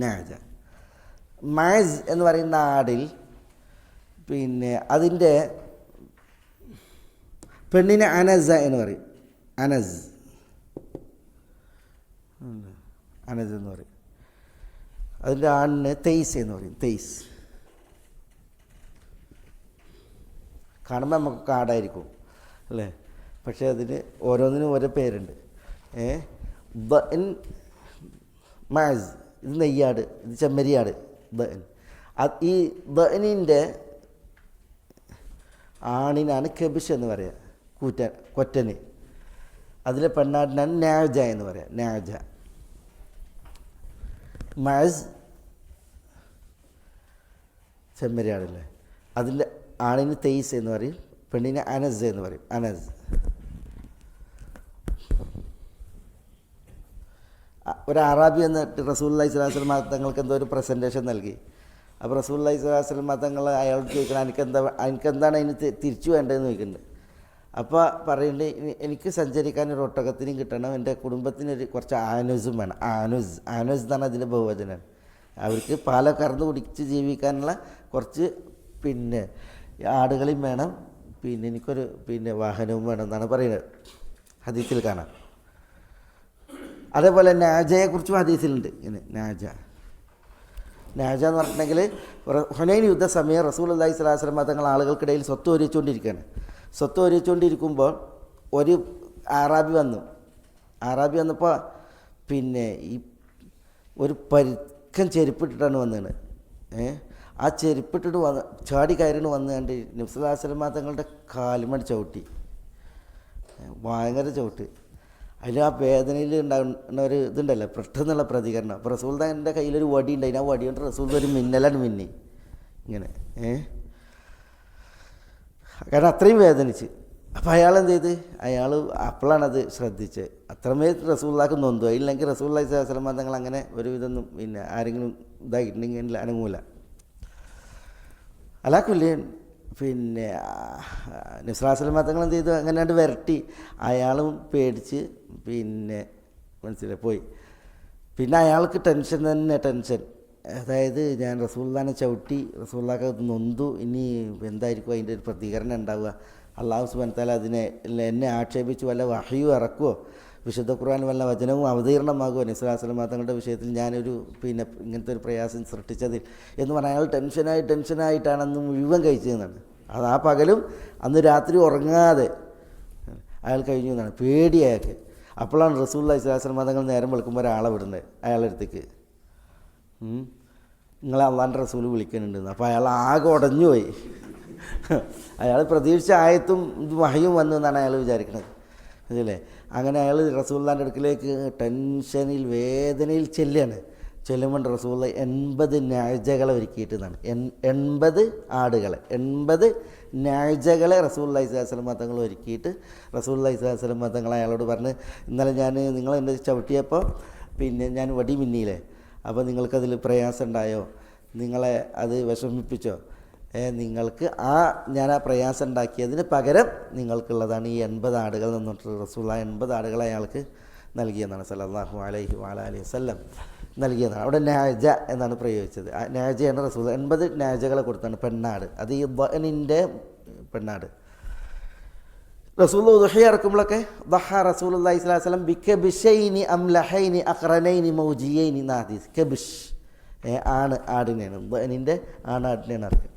നാജ. മാസ് എന്ന് പറയുന്ന ആടിൽ പിന്നെ അതിൻ്റെ പെണ്ണിനെ അനസ എന്ന് പറയും. അനസ് എന്ന് പറയും. അതിൻ്റെ ആണിന് തെയ്സ് എന്ന് പറയും. തെയ്സ് കാണുമ്പോൾ നമുക്ക് കാടായിരിക്കും അല്ലേ, പക്ഷേ അതിന് ഓരോന്നിനും ഓരോ പേരുണ്ട്. ബൻ മാസ്, ഇത് നെയ്യാട്, ഇത് ചെമ്മരിയാട്. ബൻ, ഈ ബനിൻ്റെ ആണിനാണ് കെബിഷ് എന്ന് പറയുക, കൊറ്റന്. അതിലെ പെണ്ണാടിനാണ് നാജ എന്ന് പറയുക. നാജ, മാസ് ചെമ്മരിയാടല്ലേ. അതിൻ്റെ ആണിന് തെയ്സ് എന്ന് പറയും, പെണ്ണിന് അനസ് എന്ന് പറയും. അനസ്. ഒരു അറാബി എന്നിട്ട് റസൂലുള്ളാഹി സ്വല്ലല്ലാഹു അലൈഹി വസല്ലം തങ്ങൾക്ക് എന്തോ ഒരു പ്രസൻറ്റേഷൻ നൽകി. അപ്പോൾ റസൂലുള്ളാഹി സ്വല്ലല്ലാഹു അലൈഹി വസല്ലം തങ്ങൾ അയാളോട് ചോദിക്കണം, എനിക്കെന്താണ് അതിന് തിരിച്ചു വേണ്ടതെന്ന് ചോദിക്കുന്നുണ്ട്. അപ്പോൾ പറയുന്നുണ്ട്, എനിക്ക് സഞ്ചരിക്കാൻ ഒരു ഒട്ടകത്തിനും കിട്ടണം, എൻ്റെ കുടുംബത്തിനൊരു കുറച്ച് ആനുസും വേണം. ആനുസ് എന്നാണ് അതിൻ്റെ ബഹുവചനം. അവർക്ക് പാലൊക്കെ കറന്ന് കുടിച്ച് ജീവിക്കാനുള്ള കുറച്ച് പിന്നെ ആടുകളെയും വേണം, പിന്നെ എനിക്കൊരു വാഹനവും വേണം എന്നാണ് പറയുന്നത്, ഹദീസിൽ കാണാം. അതേപോലെ നാജയെക്കുറിച്ചും ഹദീസിലുണ്ട്. ഇങ്ങനെ നാജ എന്ന് പറഞ്ഞിട്ടുണ്ടെങ്കിൽ ഹുനൈൻ യുദ്ധ സമയം റസൂലുള്ളാഹി സ്വല്ലല്ലാഹു അലൈഹി വസല്ലം തങ്ങൾ ആളുകൾക്കിടയിൽ സ്വത്ത് ഒരിച്ചുകൊണ്ടിരിക്കുകയാണ്. സ്വത്ത് ഒരിച്ചുകൊണ്ടിരിക്കുമ്പോൾ ഒരു അറാബി വന്നപ്പോൾ ഈ ഒരു പരുക്കൻ ചെരുപ്പിട്ടിട്ടാണ് വന്നത്. ആ ചെരുപ്പിട്ടിട്ട് ചാടി കയറിന് വന്നുകൊണ്ട് നബി സല്ലല്ലാഹു അലൈഹി വസല്ലം തങ്ങളുടെ കാലുമടി ചവിട്ടി, ഭയങ്കര ചവിട്ട്. അതിൽ ആ വേദനയിൽ ഉണ്ടാകുന്ന ഒരു ഇതുണ്ടല്ലോ, പെട്ടെന്നുള്ള പ്രതികരണം. അപ്പോൾ റസൂലുള്ളാഹിൻ്റെ കയ്യിലൊരു വടി ഉണ്ടായി, ആ വടി കൊണ്ട് റസൂൽ ഒരു മിന്നലാണ് മിന്നി ഇങ്ങനെ. കാരണം അത്രയും വേദനിച്ച്. അപ്പോൾ അയാൾ എന്ത് ചെയ്ത്, അപ്പോഴാണത് ശ്രദ്ധിച്ചത്. അത്രമേൽ റസൂലുള്ളാഹിക്ക് നൊന്തു. ഇല്ലെങ്കിൽ റസൂലുള്ളാഹി സ്വല്ലല്ലാഹു അലൈഹി വസല്ലം തങ്ങൾ അങ്ങനെ ഒരു ഇതൊന്നും ആരെങ്കിലും ഇതായിട്ടുണ്ടെങ്കിൽ അനങ്ങൂല. അലാക്കുല്ലേ നബി സല്ലല്ലാഹു അലൈഹി വസല്ലം തങ്ങൾ എന്ത് ചെയ്തു, അങ്ങനെയാണ്ട് വിരട്ടി. അയാളും പേടിച്ച് മനസ്സിലായി പോയി. പിന്നെ അയാൾക്ക് ടെൻഷൻ. അതായത് ഞാൻ റസൂലുള്ളാഹിനെ ചവിട്ടി, റസൂലുള്ളാഹിക്ക് നൊന്തു, ഇനി എന്തായിരിക്കും അതിൻ്റെ ഒരു പ്രതികരണം ഉണ്ടാവുക? അല്ലാഹു സുബ്ഹാനഹു വ തആല എന്നെ ആക്ഷേപിച്ച് വല്ല വഹയും ഇറക്കുമോ? വിശുദ്ധ ഖുർആൻ വല്ല വചനവും അവതീർണമാകുമോ നബി സല്ലല്ലാഹു അലൈഹി വസല്ലം തങ്ങളുടെ വിഷയത്തിൽ ഞാനൊരു ഇങ്ങനത്തെ ഒരു പ്രയാസം സൃഷ്ടിച്ചതിൽ എന്ന് പറഞ്ഞാൽ അയാൾ ടെൻഷനായിട്ടാണ് അന്ന് മുഴുവൻ കഴിച്ചതെന്നാണ്. അത് ആ പകലും അന്ന് രാത്രി ഉറങ്ങാതെ അയാൾ കഴിഞ്ഞു എന്നാണ്. പേടി അയാൾക്ക്. അപ്പോഴാണ് റസൂലുള്ളാഹി സ്വല്ലല്ലാഹു അലൈഹി വസല്ലം തങ്ങൾ നേരം വെളുക്കുമ്പോൾ ഒരാളെ വിടുന്നത് അയാളുടെ അടുത്തേക്ക്. നിങ്ങളെ അള്ളാൻ്റെ റസൂൽ വിളിക്കുന്നുണ്ടെന്ന്. അപ്പോൾ അയാൾ ആകെ ഉടഞ്ഞു പോയി. അയാൾ പ്രതീക്ഷിച്ച ആയത്തും വഹയും വന്നു എന്നാണ് അയാൾ വിചാരിക്കുന്നത്, അതല്ലേ. അങ്ങനെ അയാൾ റസൂലുള്ളാഹിൻ്റെ അടുക്കിലേക്ക് ടെൻഷനിൽ വേദനയിൽ ചെല്ലുമ്പോൾ റസൂലുള്ളാഹി 80 നാജകളെ ഒരുക്കിയിട്ടെന്നാണ്. 80 ആടുകളെ, 80 നാജകളെ റസൂലുള്ളാഹി സ്വല്ലല്ലാഹു അലൈഹി വസല്ലം തങ്ങൾ ഒരുക്കിയിട്ട് റസൂലുള്ളാഹി സ്വല്ലല്ലാഹു അലൈഹി വസല്ലം തങ്ങൾ അയാളോട് പറഞ്ഞ്, ഇന്നലെ നിങ്ങൾ എന്നെ ചവിട്ടിയപ്പോൾ ഞാൻ വടി മിന്നിയില്ലേ, അപ്പോൾ നിങ്ങൾക്കതിൽ പ്രയാസം ഉണ്ടായോ? നിങ്ങളെ അത് വിഷമിപ്പിച്ചോ? നിങ്ങൾക്ക് ഞാൻ ആ പ്രയാസം ഉണ്ടാക്കിയതിന് പകരം നിങ്ങൾക്കുള്ളതാണ് ഈ 80 ആടുകൾ എന്നിട്ട് റസൂലുള്ളാഹി 80 ആടുകളെ അയാൾക്ക് നൽകിയെന്നാണ് സല്ലല്ലാഹു അലൈഹി വസല്ലം നൽകിയതാണ്. അവിടെ നാജ എന്നാണ് പ്രയോഗിച്ചത്. നാജയാണ് റസൂൽ 80 നാജകളെ കൊടുത്താണ്, പെണ്ണാട്. അത് ഈ ബനിൻ്റെ പെണ്ണാട്. റസൂൽ ദുഹിയ ഇറക്കുമ്പോഴൊക്കെ റസൂലുള്ളാഹി സ്വല്ലല്ലാഹു അലൈഹി വസല്ലം ബികബിശൈനി അംലഹൈനി അഖ്റനൈനി മൗജിയൈനി നാദീസ്. കബിഷ് ആടിനെയാണ്, ബനിൻ്റെ ആണാടിനെയാണ് ഇറക്കുക.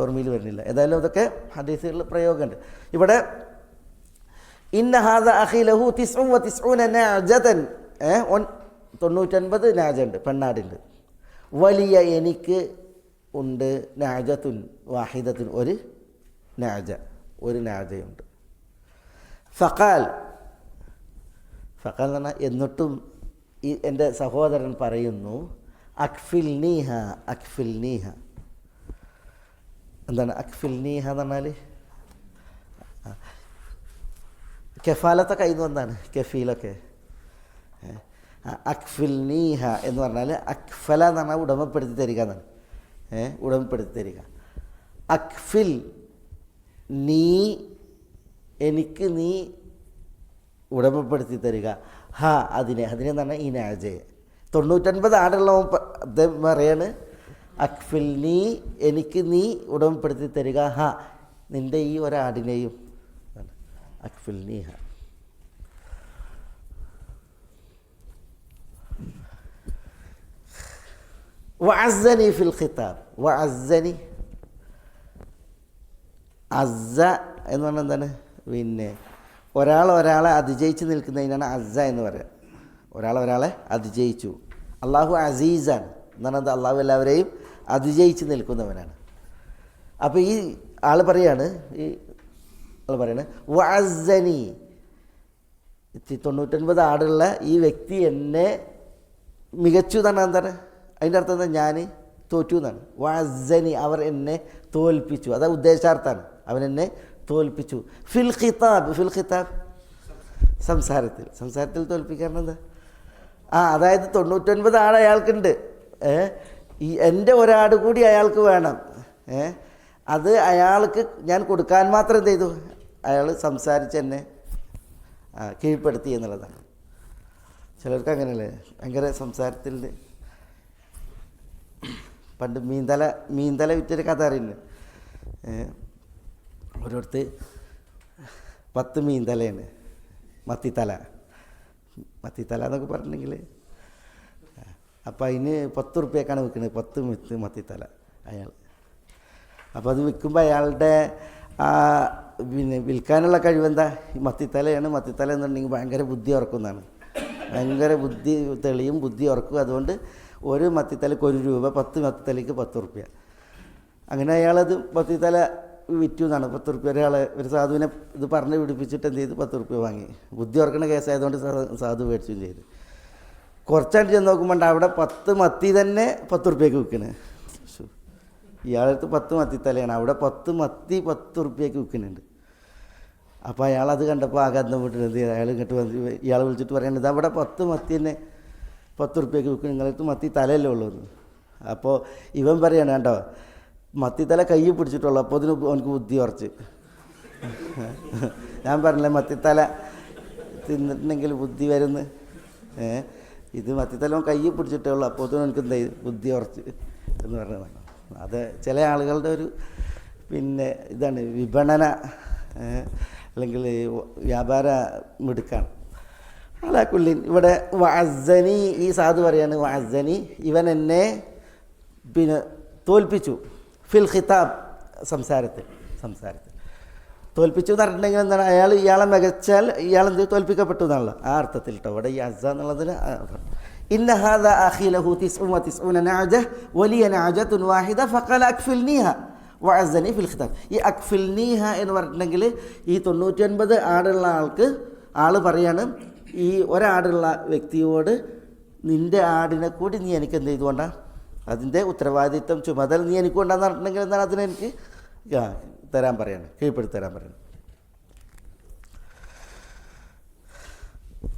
ഓർമ്മയിൽ വരുന്നില്ല. ഏതായാലും അതൊക്കെ ഹദീസുകളിൽ പ്രയോഗമുണ്ട്. ഇവിടെ ഇന്ന ഹാദ അഖി ലഹു 99 നാജതൻ, 99 നാജുണ്ട്, പെണ്ണാടുണ്ട്. വലിയ എനിക്ക് ഉണ്ട് നാജത്തുൻ വാഹിദത്തുൻ, ഒരു നാജയുണ്ട്. ഫഖാൽ എന്ന് പറഞ്ഞാൽ എന്നിട്ടും എൻ്റെ സഹോദരൻ പറയുന്നു, അക്ഫിൽനീഹ. എന്താണ് അക്ഫിൽനീഹ എന്ന് പറഞ്ഞാൽ? കെഫാലത്തൊക്കെ അതിന് വന്നാണ്, കെഫീലൊക്കെ. അക്ഫിൽനീഹ എന്ന് പറഞ്ഞാൽ അക്ഫല എന്ന് പറഞ്ഞാൽ ഉടമപ്പെടുത്തി തരിക എന്നാണ്. ഉടമപ്പെടുത്തി തരിക. അക്ഫിൽ എനിക്ക് നീ ഉടമപ്പെടുത്തി തരിക. അതിനെ എന്ന് പറഞ്ഞാൽ ഈ നാജയെ. 99 ആടുള്ള അദ്ദേഹം പറയാണ്, അക്ഫിൽ നീ എനിക്ക് നീ ഉടമപ്പെടുത്തി തരിക ഹ നിൻ്റെ ഈ ഒരാടിനെയും. അക്ഫിൽ നീ ഹ. വഅസ്സനി ഫിൽ ഖിതാബ്. വഅസ്സനി അസ്സ എന്ന് പറഞ്ഞാൽ എന്താണ്? പിന്നെ ഒരാളെ അതിജയിച്ച് നിൽക്കുന്നതിനാണ് അസ്സ എന്ന് പറയുക. ഒരാളെ അതിജയിച്ചു. അള്ളാഹു അസീസാണ് എന്ന് പറഞ്ഞത് അള്ളാഹു എല്ലാവരെയും അതിജയിച്ച് നിൽക്കുന്നവനാണ്. അപ്പോൾ ഈ ആൾ പറയാണ് വഅസ്സനി 99 ആടുള്ള ഈ വ്യക്തി എന്നെ മികച്ചു എന്നാണ്. എന്താണ് അതിൻ്റെ അർത്ഥം? എന്താ? ഞാൻ തോറ്റു എന്നാണ്. വഅസ്സനി അവർ എന്നെ തോൽപ്പിച്ചു. അതാ ഉദ്ദേശാർത്ഥാണ്. അവൻ എന്നെ തോൽപ്പിച്ചു. ഫിൽ ഖിതാബ് സംസാരത്തിൽ തോൽപ്പിക്കാൻ എന്താ? അതായത് 99 ആട് അയാൾക്കുണ്ട്. ഈ എൻ്റെ ഒരാട് കൂടി അയാൾക്ക് വേണം. അത് അയാൾക്ക് ഞാൻ കൊടുക്കാൻ മാത്രം എന്ത് ചെയ്തു? അയാൾ സംസാരിച്ച് എന്നെ കീഴ്പ്പെടുത്തി എന്നുള്ളതാണ്. ചിലർക്ക് അങ്ങനെയല്ലേ, ഭയങ്കര സംസാരത്തിൽ. പണ്ട് മീന്തല വിറ്റൊരു കഥ അറിയുന്നു. ഓരോരുത്തർ 10 മീന്തലയാണ്. മത്തിത്തല എന്നൊക്കെ പറഞ്ഞിട്ടുണ്ടെങ്കിൽ അപ്പോൾ അതിന് 10 ഉറുപ്പ്യക്കാണ് വിൽക്കുന്നത്. 10 മത്തിത്തല അയാൾ. അപ്പോൾ അത് വിൽക്കുമ്പോൾ അയാളുടെ പിന്നെ വിൽക്കാനുള്ള കഴിവെന്താ? ഈ മത്തിത്തലയാണ്. മത്തിത്തല എന്നുണ്ടെങ്കിൽ ഭയങ്കര ബുദ്ധി ഉറക്കുന്നതാണ്. ഭയങ്കര ബുദ്ധി തെളിയും, ബുദ്ധി ഉറക്കും. അതുകൊണ്ട് ഒരു മത്തിത്തലയ്ക്ക് 1 രൂപ, 10 മത്തിത്തലയ്ക്ക് 10 ഉറുപ്പ്യ. അങ്ങനെ അയാളത് മത്തിത്തല വിറ്റു എന്നാണ്. 10 ഉറുപ്പ്യ ഒരു സാധുവിനെ ഇത് പറഞ്ഞ് പിടിപ്പിച്ചിട്ട് എന്ത് ചെയ്തു? 10 ഉറുപ്പ്യ വാങ്ങി. ബുദ്ധി ഉറക്കുന്ന കേസായതുകൊണ്ട് സാധു മേടിച്ചും ചെയ്തു. കുറച്ചായിട്ട് ചെന്ന് നോക്കുമ്പോൾ അവിടെ 10 മത്തി തന്നെ 10 ഉറുപ്പ്യക്ക് വിൽക്കണേ. ഇയാളടുത്ത് 10 മത്തിത്തലയാണ്, അവിടെ 10 മത്തി 10 ഉറുപ്പ്യക്ക് വിൽക്കുന്നുണ്ട്. അപ്പോൾ അയാളത് കണ്ടപ്പോൾ ആഘാതം വിട്ടിരുന്നത്. അയാൾ ഇങ്ങോട്ട് വന്ന് ഇയാളെ വിളിച്ചിട്ട് പറയുന്നത് അവിടെ 10 മത്തി തന്നെ 10 ഉറുപ്പ്യക്ക് വിൽക്കും, നിങ്ങളടുത്ത് മത്തി തലയല്ലേ ഉള്ളൂ. അപ്പോൾ ഇവൻ പറയാണ്, കേട്ടോ മത്തിത്തല കൈ പിടിച്ചിട്ടുള്ളൂ. അപ്പോൾ അതിന് അവനക്ക് ബുദ്ധി ഉറച്ച്. ഞാൻ പറഞ്ഞില്ലേ മത്തിത്തല തിന്നിട്ടുണ്ടെങ്കിൽ ബുദ്ധി വരുന്നു. ഇത് മത്തിത്തല കൈ പിടിച്ചിട്ടേ ഉള്ളൂ. അപ്പോൾ അതിന് എനിക്ക് എന്തായി? ബുദ്ധി ഉറച്ച് എന്ന് പറഞ്ഞതാണ്. അത് ചില ആളുകളുടെ ഒരു പിന്നെ ഇതാണ് വിപണന അല്ലെങ്കിൽ വ്യാപാര മിടുക്കാണ്. അലാക്കുല്ലിൻ ഇവിടെ വഅസ്സനി ഈ സാധു പറയാണ്, വഅസ്സനി ഇവൻ എന്നെ പിന്നെ തോൽപ്പിച്ചു. ഫിൽ ഖിതാബ് സംസാരത്തിൽ തോൽപ്പിച്ചു എന്ന് പറഞ്ഞിട്ടുണ്ടെങ്കിൽ എന്താണ്? ഇയാളെ മികച്ചാൽ ഇയാളെന്ത് തോൽപ്പിക്കപ്പെട്ടു എന്നാണല്ലോ ആ അർത്ഥത്തിൽ കേട്ടോ. ഇവിടെ ഈ അസ്സ എന്നുള്ളതിന് ഇന്ന ഹാദാ അഖീ ലഹു 99 നഅജ വലിയ നഅജത്തുൻ വാഹിദ ഫഖല അക്ഫിൽനീഹ വഅസ്സനി ഫിൽ ഖിതാബ്. ഈ അക്ഫിൽനീഹ എന്ന് പറഞ്ഞിട്ടുണ്ടെങ്കിൽ ഈ 99 ആടുള്ള ആൾ പറയാണ് ഈ ഒരാടുള്ള വ്യക്തിയോട്, നിൻ്റെ ആടിനെ കൂടി നീ എനിക്ക് എന്ത് ചെയ്തുകൊണ്ടാ? അതിൻ്റെ ഉത്തരവാദിത്വം ചുമതല നീ എനിക്ക് കൊണ്ടാന്ന് പറഞ്ഞിട്ടുണ്ടെങ്കിൽ എന്താണ്? അതിനെനിക്ക് തരാൻ പറയാണ്, കീഴ്പ്പെടുത്തി തരാൻ പറയണം.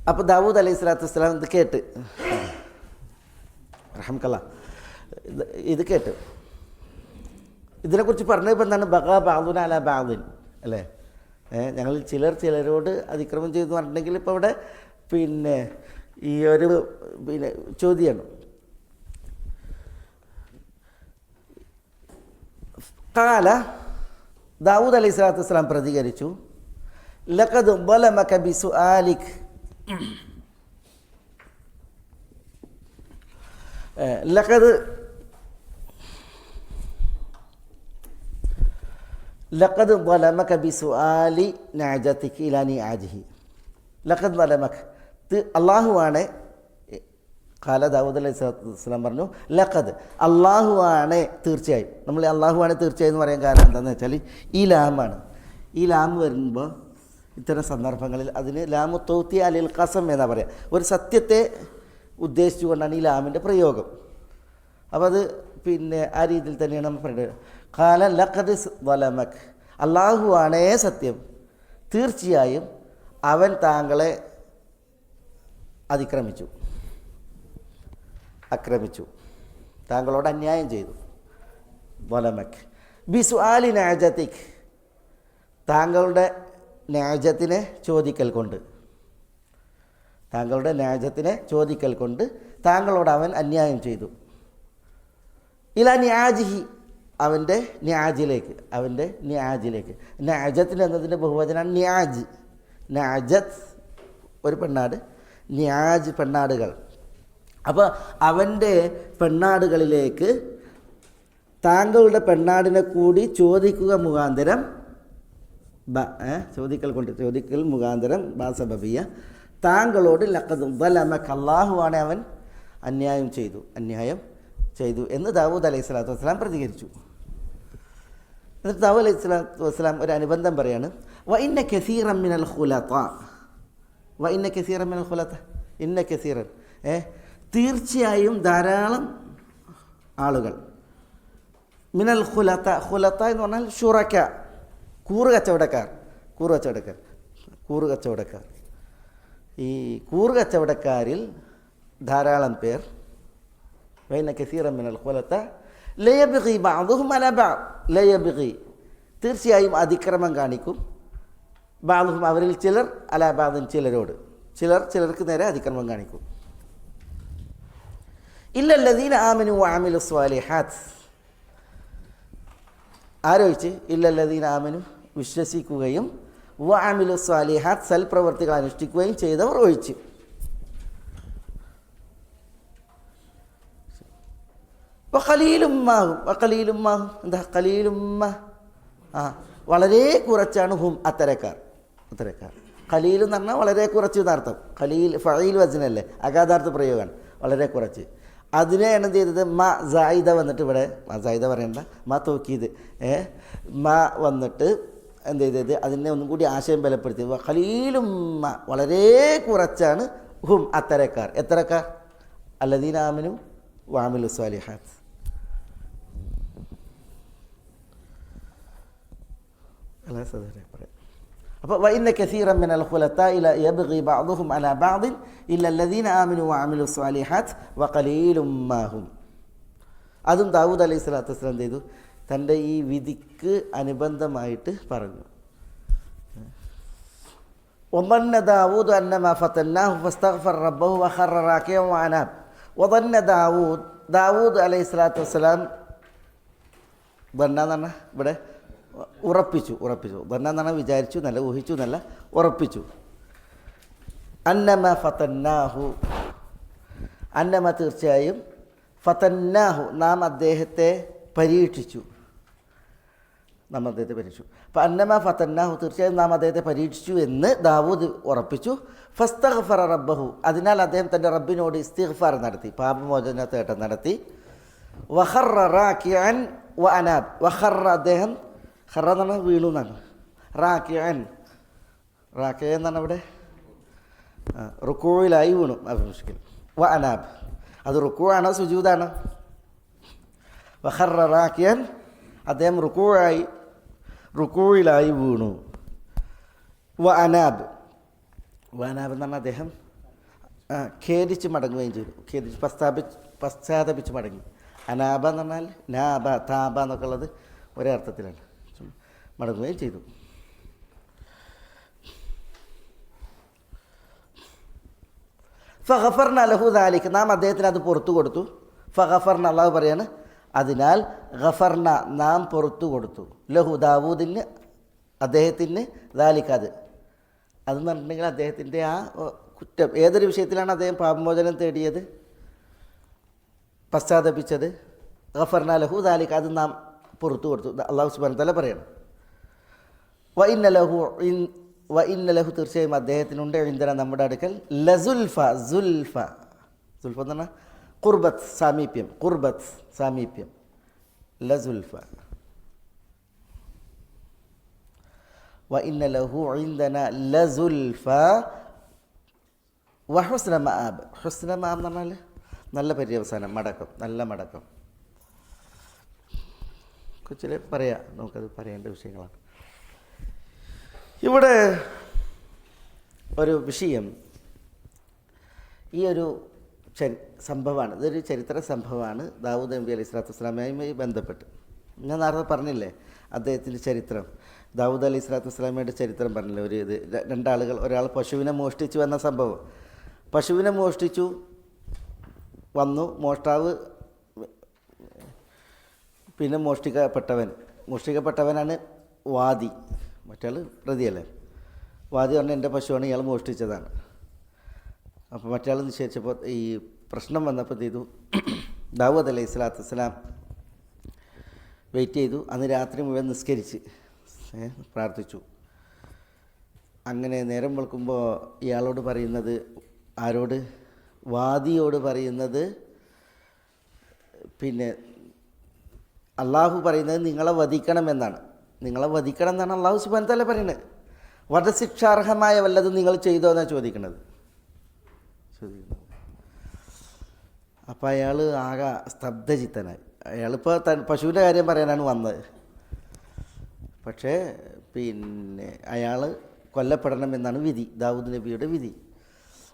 അപ്പോൾ ദാവൂദ് അലൈഹി സ്വലാത്തു വസ്സലാം ഇത് കേട്ട്, റഹ്മക്കല്ലാ, ഇത് കേട്ട് ഇതിനെക്കുറിച്ച് പറഞ്ഞപ്പോൾ എന്താണ്? ബഗാ ബഅ്ദുന അലാ ബഅ്ദിൻ അല്ലേ? ഞങ്ങൾ ചിലരോട് അതിക്രമം ചെയ്തു പറഞ്ഞിട്ടുണ്ടെങ്കിൽ ഇപ്പോൾ ഇവിടെ പിന്നെ ഈ ഒരു പിന്നെ ചോദ്യമാണ്. ഖാല ദാവൂദ് അലൈഹി സ്വലാത്തു വസ്സലാം പ്രതികരിച്ചു, ലഖദ് ളലമക ബിസുആലിക് ലഖദ് ളലമക ബിസുആലി നഅജതിക ഇലാ നിആജിഹി. ലഖദ് ളലമക അല്ലാഹുവാണ്. ഖാല ദാവൂദ് അലൈഹി സ്വലാത്തു വസ്സലാം പറഞ്ഞു, ലഖദ് അല്ലാഹുവാണ് തീർച്ചയായും. നമ്മൾ അല്ലാഹുവാണ് തീർച്ചയായും എന്ന് പറയാൻ കാരണം എന്താണെന്ന് വെച്ചാൽ ഈ ലാമാണ്. ഈ ലാം വരുമ്പോൾ ഇത്തരം സന്ദർഭങ്ങളിൽ അതിന് ലാമു തൗത്തി അലിൽ ഖസം എന്നാ പറയുക. ഒരു സത്യത്തെ ഉദ്ദേശിച്ചുകൊണ്ടാണ് ഈ ലാമിൻ്റെ പ്രയോഗം. അപ്പോൾ അത് പിന്നെ ആ രീതിയിൽ തന്നെയാണ് നമ്മൾ പറയുന്നത്. ഖാല ലഖദ് ളലമക അല്ലാഹുവാണേ സത്യം, തീർച്ചയായും അവൻ താങ്കളെ ആക്രമിച്ചു, താങ്കളോട് അന്യായം ചെയ്തു. ളലമക ബിസുആലി നഅജതിക് താങ്കളുടെ നാജത്തിനെ ചോദിക്കൽ കൊണ്ട് താങ്കളോട് അവൻ അന്യായം ചെയ്തു. ഇല നിയാജിഹി, അവൻ്റെ നിയാജിലേക്ക്. നഅജത്തിന് എന്നതിൻ്റെ ബഹുവചനാണ് നിയാജ്. നഅജത്ത് ഒരു പെണ്ണാട്, നിയാജ് പെണ്ണാടുകൾ. അപ്പോൾ അവൻ്റെ പെണ്ണാടുകളിലേക്ക് താങ്കളുടെ പെണ്ണാടിനെ കൂടി ചോദിക്കുക മുഖാന്തരം, ചോദിക്കൽ മുഖാന്തരം ബാസബബിയ, താങ്കളോട് ലഖദ് ദലമക, അല്ലാഹുവാണ് അവൻ അന്യായം ചെയ്തു എന്ന് ദാവൂദ് അലൈഹി സ്വലാത്തു വസ്സലാം പ്രതികരിച്ചു. എന്നിട്ട് ദാവൂദ് അലൈഹി സ്വലാത്തു വസ്സലാം ഒരു അനുബന്ധം പറയാണ്, ഇന്ന കസീറൻ മിനൽ ഖുലത, ഇന്ന കസീറൻ, തീർച്ചയായും ധാരാളം ആളുകൾ, മിനൽ ഖുലത എന്ന് പറഞ്ഞാൽ ഷുറക്ക, കൂറുകച്ചവടക്കാർ. ഈ കൂറുകച്ചവടക്കാരിൽ ധാരാളം പേർ, വൈന കസീറൻ മിനൽ ഖുലത ലയബ്ഗി ബഅദുഹും അലാ ബഅദ്, തീർച്ചയായും അതിക്രമം കാണിക്കും, ബഅദുഹും അവരിൽ ചിലർ, അലാ ബഅദിൻ ചിലരോട്, ചിലർക്ക് നേരെ അതിക്രമം കാണിക്കും. ഇല്ലല്ലദീന ആമനു വഅമിലു സ്വാലിഹാത്ത്, ആരോചിച്ച് ഇല്ലല്ലദീന ആമനു വിശ്വസിക്കുകയും വഅമിലു സ്വാലിഹാത്ത് സൽപ്രവർത്തികൾ അനുഷ്ഠിക്കുകയും ചെയ്തവർ ഒഴിച്ച്. വഖലീലും മാഹും, എന്താ ഖലീലുമ്മ, വളരെ കുറച്ചാണ് ഹും അത്തരക്കാർ. ഖലീൽ എന്ന് പറഞ്ഞാൽ വളരെ കുറച്ച് എന്നർത്ഥം. ഖലീൽ ഫഈൽ വസ്നല്ലേ, അഗാധാർത്ഥ പ്രയോഗമാണ്, വളരെ കുറച്ച്. അതിനെ എന്ത് ചെയ്തത്, മ സായിദ വന്നിട്ട് ഇവിടെ, സായിദ പറയണ്ട, മ തോക്കീത്, മ വന്നിട്ട് എന്ത് ചെയ്തത്, അതിനെ ഒന്നും കൂടി ആശയം ബലപ്പെടുത്തി. ഖലീലും വളരെ കുറച്ചാണ് ഹും അത്തരക്കാർ. എത്തരക്കാർ? അല്ലദീന ആമനു വഅമിലു സ്വാലിഹാത്ത്. പറയാം. അപ്പോൾ വഇന്ന കസീറൻ മിനൽ ഖുലതാഇ യബ്ഗി ബഅദുഹും അലാ ബഅദിൻ ഇല്ലല്ലദീന ആമനു വഅമിലു സ്വാലിഹാത്ത് വഖലീലും മാഹും. അതും ദാവൂദ് അലൈഹി സ്വലാത്തു വസ്സലാം ചെയ്തു, തൻ്റെ ഈ വിധിക്ക് അനുബന്ധമായിട്ട് പറഞ്ഞു. വദന്ന ദാവൂദ് അന്നമാ ഫതന്നാഹു ഫസ്തഗ്ഫറ റബ്ബഹു വഖറ റാക്കിഅൻ വഅനാബ്. വദന്ന ദാവൂദ് അലൈഹി സ്വലാത്തു വസ്സലാം, ദന്ന എന്ന് പറഞ്ഞാൽ ഇവിടെ ഉറപ്പിച്ചു. ദന്ന എന്ന് പറഞ്ഞാൽ വിചാരിച്ചു എന്നല്ല, ഊഹിച്ചു എന്നല്ല, ഉറപ്പിച്ചു. അന്നമ ഫതന്നാഹു, അന്നമ തീർച്ചയായും, ഫതന്നാഹു നാം അദ്ദേഹത്തെ പരീക്ഷിച്ചു. അപ്പം അന്നമ ഫതന്നാഹു തീർച്ചയായും നാം അദ്ദേഹത്തെ പരീക്ഷിച്ചു എന്ന് ദാവൂദ് ഉറപ്പിച്ചു. ഫസ്തഗ്ഫറ റബ്ബഹു, അതിനാൽ അദ്ദേഹം തൻ്റെ റബ്ബിനോട് ഇസ്തിഗ്ഫാർ നടത്തി, പാപമോചന തേട്ടം നടത്തി. വഖറ റാക്കിഅൻ വഅനാബ്, വഖറ അദ്ദേഹം, ഖറ എന്ന് പറഞ്ഞാൽ വീണു എന്നാണ്, റാക്കിഅൻ എന്നാണ് ഇവിടെ റുക്കൂയിലായി വീണു. മുഷ്കിൽ. വഅനാബ് അത് റുക്കൂആണോ സുജൂദാണോ? വഖറ റാക്കിഅൻ, അദ്ദേഹം റുക്കൂയിലായി വീണു. വഅനാബ് എന്ന് പറഞ്ഞാൽ അദ്ദേഹം ഖേദിച്ച് മടങ്ങുകയും ചെയ്തു. പശ്ചാത്തപിച്ച് മടങ്ങി. അനാബ എന്ന് പറഞ്ഞാൽ നാബ, താബ എന്നൊക്കെ ഉള്ളത് ഒരേ അർത്ഥത്തിലാണ്, മടങ്ങുകയും ചെയ്തു. ഫഗഫർന ലഹു ദാലിക, നാം അദ്ദേഹത്തിന് അത് പുറത്തു കൊടുത്തു. ഫഗഫർന, അള്ളാഹു പറയാണ്, അതിനാൽ ഗഫർന നാം പുറത്തു കൊടുത്തു, ലഹു ദാവൂദിന്, അദ്ദേഹത്തിന്, ദാലിക അതെന്ന് പറഞ്ഞിട്ടുണ്ടെങ്കിൽ അദ്ദേഹത്തിൻ്റെ ആ കുറ്റം, ഏതൊരു വിഷയത്തിലാണ് അദ്ദേഹം പാപമോചനം തേടിയത്, പശ്ചാത്തപിച്ചത്, ഗഫർന ലഹു ദാലിക അത് നാം പുറത്തു കൊടുത്തു. അള്ളാഹു സുബ്ഹാനഹു വ തആല പറയണം. വഇന്ന ലഹു തീർച്ചയായും അദ്ദേഹത്തിനുണ്ട്, ഇൻദന നമ്മുടെ അടുക്കൽ, ലസുൽഫ, സുൽഫ എന്ന് പറഞ്ഞാൽ ഖുർബത്ത്, സാമീപ്യം, ലസുൽഫ. വഇന്ന ലഹു ഇൻദന ലസുൽഫ വഹുസ്ന മആബ്. ഹുസ്ന മആബ് എന്ന് പറഞ്ഞാൽ നല്ല പര്യവസാനം, മടക്കം, നല്ല മടക്കം. കൊച്ചിലെ പറയാം, നമുക്കത് പറയേണ്ട വിഷയങ്ങളാണ്. ഇവിടെ ഒരു വിഷയം, ഈ ഒരു സംഭവമാണ്, ഇതൊരു ചരിത്ര സംഭവമാണ് ദാവൂദ് നബി അലൈഹി സ്വലാത്തു വസ്സലാമയുമായി ബന്ധപ്പെട്ട്. ഞാൻ നേരത്തെ പറഞ്ഞില്ലേ അദ്ദേഹത്തിൻ്റെ ചരിത്രം, ദാവൂദ് അലൈഹി സ്വലാത്തു വസ്സലാമയുടെ ചരിത്രം പറഞ്ഞില്ലേ. ഒരു ഇത്, രണ്ടാളുകൾ, ഒരാൾ പശുവിനെ മോഷ്ടിച്ചു എന്ന സംഭവം. പശുവിനെ മോഷ്ടിച്ചു വന്നു, മോഷ്ടാവ് പിന്നെ മോഷ്ടിക്കപ്പെട്ടവനാണ് വാദി, മറ്റാൾ പ്രതിയല്ലേ. വാദി പറഞ്ഞാൽ എൻ്റെ പശുവാണ്, ഇയാൾ മോഷ്ടിച്ചതാണ്. അപ്പോൾ മറ്റാൾ നിശ്ചയിച്ചപ്പോൾ ഈ പ്രശ്നം വന്നപ്പോൾ എന്ത് ചെയ്തു, ദാവൂദ് അലൈഹി സ്വലാത്തു വസ്സലാം വെയിറ്റ് ചെയ്തു. അന്ന് രാത്രി മുഴുവൻ നിസ്കരിച്ച് പ്രാർത്ഥിച്ചു. അങ്ങനെ നേരം വെളുക്കുമ്പോൾ ഇയാളോട് പറയുന്നത്, ആരോട്? വാദിയോട് പറയുന്നത്, പിന്നെ അള്ളാഹു പറയുന്നത് നിങ്ങളെ വധിക്കണമെന്നാണ്. നിങ്ങളെ വധിക്കണം എന്നാണ് അള്ളാഹു സുബ്ഹാനഹു വ തആല പറയുന്നത്. വധശിക്ഷാർഹമായ വല്ലതും നിങ്ങൾ ചെയ്തോ എന്നാണ് ചോദിക്കുന്നത്. അപ്പോൾ അയാൾ ആകെ സ്തബ്ധചിത്തനായി. അയാളിപ്പോൾ പശുവിൻ്റെ കാര്യം പറയാനാണ് വന്നത്. പക്ഷേ പിന്നെ അയാൾ കൊല്ലപ്പെടണമെന്നാണ് വിധി, ദാവൂദ് നബിയുടെ വിധി.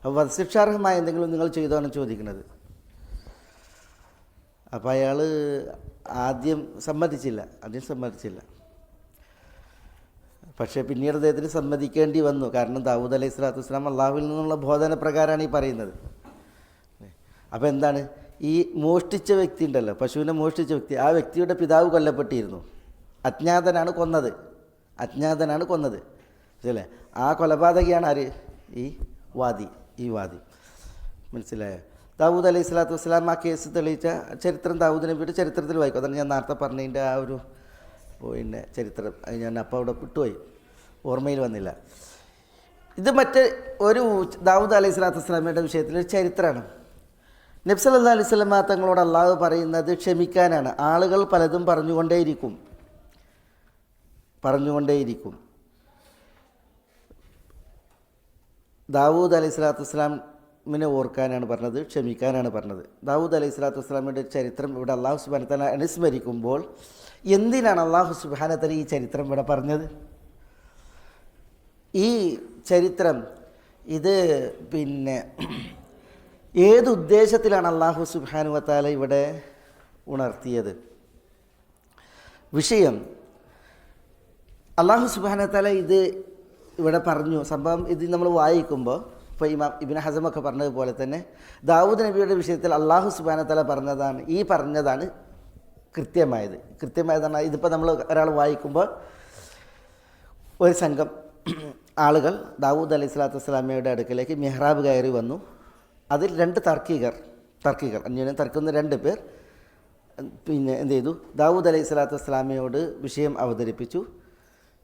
അപ്പോൾ വധശിക്ഷാർഹമായ എന്തെങ്കിലും നിങ്ങൾ ചെയ്തോ എന്നാണ് ചോദിക്കുന്നത്. അപ്പോൾ അയാൾ ആദ്യം സമ്മതിച്ചില്ല. പക്ഷേ പിന്നീട് അദ്ദേഹത്തിന് സമ്മതിക്കേണ്ടി വന്നു. കാരണം ദാവൂദ് അലൈഹി സ്വലാത്തു വസ്സലാം അള്ളാഹുവിൽ നിന്നുള്ള ബോധന പ്രകാരമാണ് ഈ പറയുന്നത്. അപ്പോൾ എന്താണ്, ഈ മോഷ്ടിച്ച വ്യക്തി ഉണ്ടല്ലോ, പശുവിനെ മോഷ്ടിച്ച വ്യക്തി, ആ വ്യക്തിയുടെ പിതാവ് കൊല്ലപ്പെട്ടിരുന്നു. അജ്ഞാതനാണ് കൊന്നത് ശരിയല്ലേ. ആ കൊലപാതകയാണ് ആര്? ഈ വാദി. മനസ്സിലായോ? ദാവൂദ് അലൈഹി സ്വലാത്തു വസ്സലാം ആ കേസ് തെളിയിച്ച ചരിത്രം ദാവൂദ് നബിയുടെ ചരിത്രത്തിൽ വായിക്കും. അതാണ് ഞാൻ നേരത്തെ പറഞ്ഞതിൻ്റെ ആ ഒരു പിന്നെ ചരിത്രം. അത് ഞാൻ അപ്പോൾ അവിടെ വിട്ടുപോയി, ഓർമ്മയിൽ വന്നില്ല. ഇത് മറ്റ് ഒരു ദാവൂദ് അലൈഹി സ്വലാത്തു വസ്സലാമയുടെ വിഷയത്തിലൊരു ചരിത്രമാണ്. നബി സല്ലല്ലാഹു അലൈഹി വസല്ലം തങ്ങളോട് അള്ളാഹു പറയുന്നത് ക്ഷമിക്കാനാണ്. ആളുകൾ പലതും പറഞ്ഞുകൊണ്ടേയിരിക്കും. ദാവൂദ് അലൈഹി സ്വലാത്തു വസ്സലാമിനെ ഓർക്കാനാണ് പറഞ്ഞത്, ക്ഷമിക്കാനാണ് പറഞ്ഞത്. ദാവൂദ് അലൈഹി സ്വലാത്തു വസ്സലാമിൻ്റെ ചരിത്രം ഇവിടെ അള്ളാഹു സുബ്ഹാനഹു വ തആല അനുസ്മരിക്കുമ്പോൾ എന്തിനാണ് അള്ളാഹു സുബ്ഹാനഹു വ തആല ഈ ചരിത്രം ഇവിടെ പറഞ്ഞത്? ഈ ചരിത്രം ഇത് പിന്നെ ഏതുദ്ദേശത്തിലാണ് അള്ളാഹു സുബ്ഹാനഹു വ തആല ഇവിടെ ഉണർത്തിയത്? വിഷയം അള്ളാഹു സുബ്ഹാനഹു വ തആല ഇത് ഇവിടെ പറഞ്ഞു. സംഭവം ഇത് നമ്മൾ വായിക്കുമ്പോൾ ഇപ്പോൾ ഇമാം ഇബ്നു ഹസമൊക്കെ പറഞ്ഞതുപോലെ തന്നെ ദാവൂദ് നബിയുടെ വിഷയത്തിൽ അള്ളാഹു സുബ്ഹാനഹു വ തആല പറഞ്ഞതാണ് കൃത്യമായതാണ്. ഇതിപ്പോൾ നമ്മൾ ഒരാൾ വായിക്കുമ്പോൾ ഒരു സംഘം ആളുകൾ ദാവൂദ് അലൈഹി സ്വലാത്തു വസ്സലാമയുടെ അടുക്കലേക്ക് മിഹ്റാബ് കയറി വന്നു. അതിൽ രണ്ട് തർക്കികൾ അന്യോന്യം തർക്കുന്ന രണ്ട് പേർ പിന്നെ എന്ത് ചെയ്തു, ദാവൂദ് അലൈഹി സ്വലാത്തു വസ്സലാമയോട് വിഷയം അവതരിപ്പിച്ചു.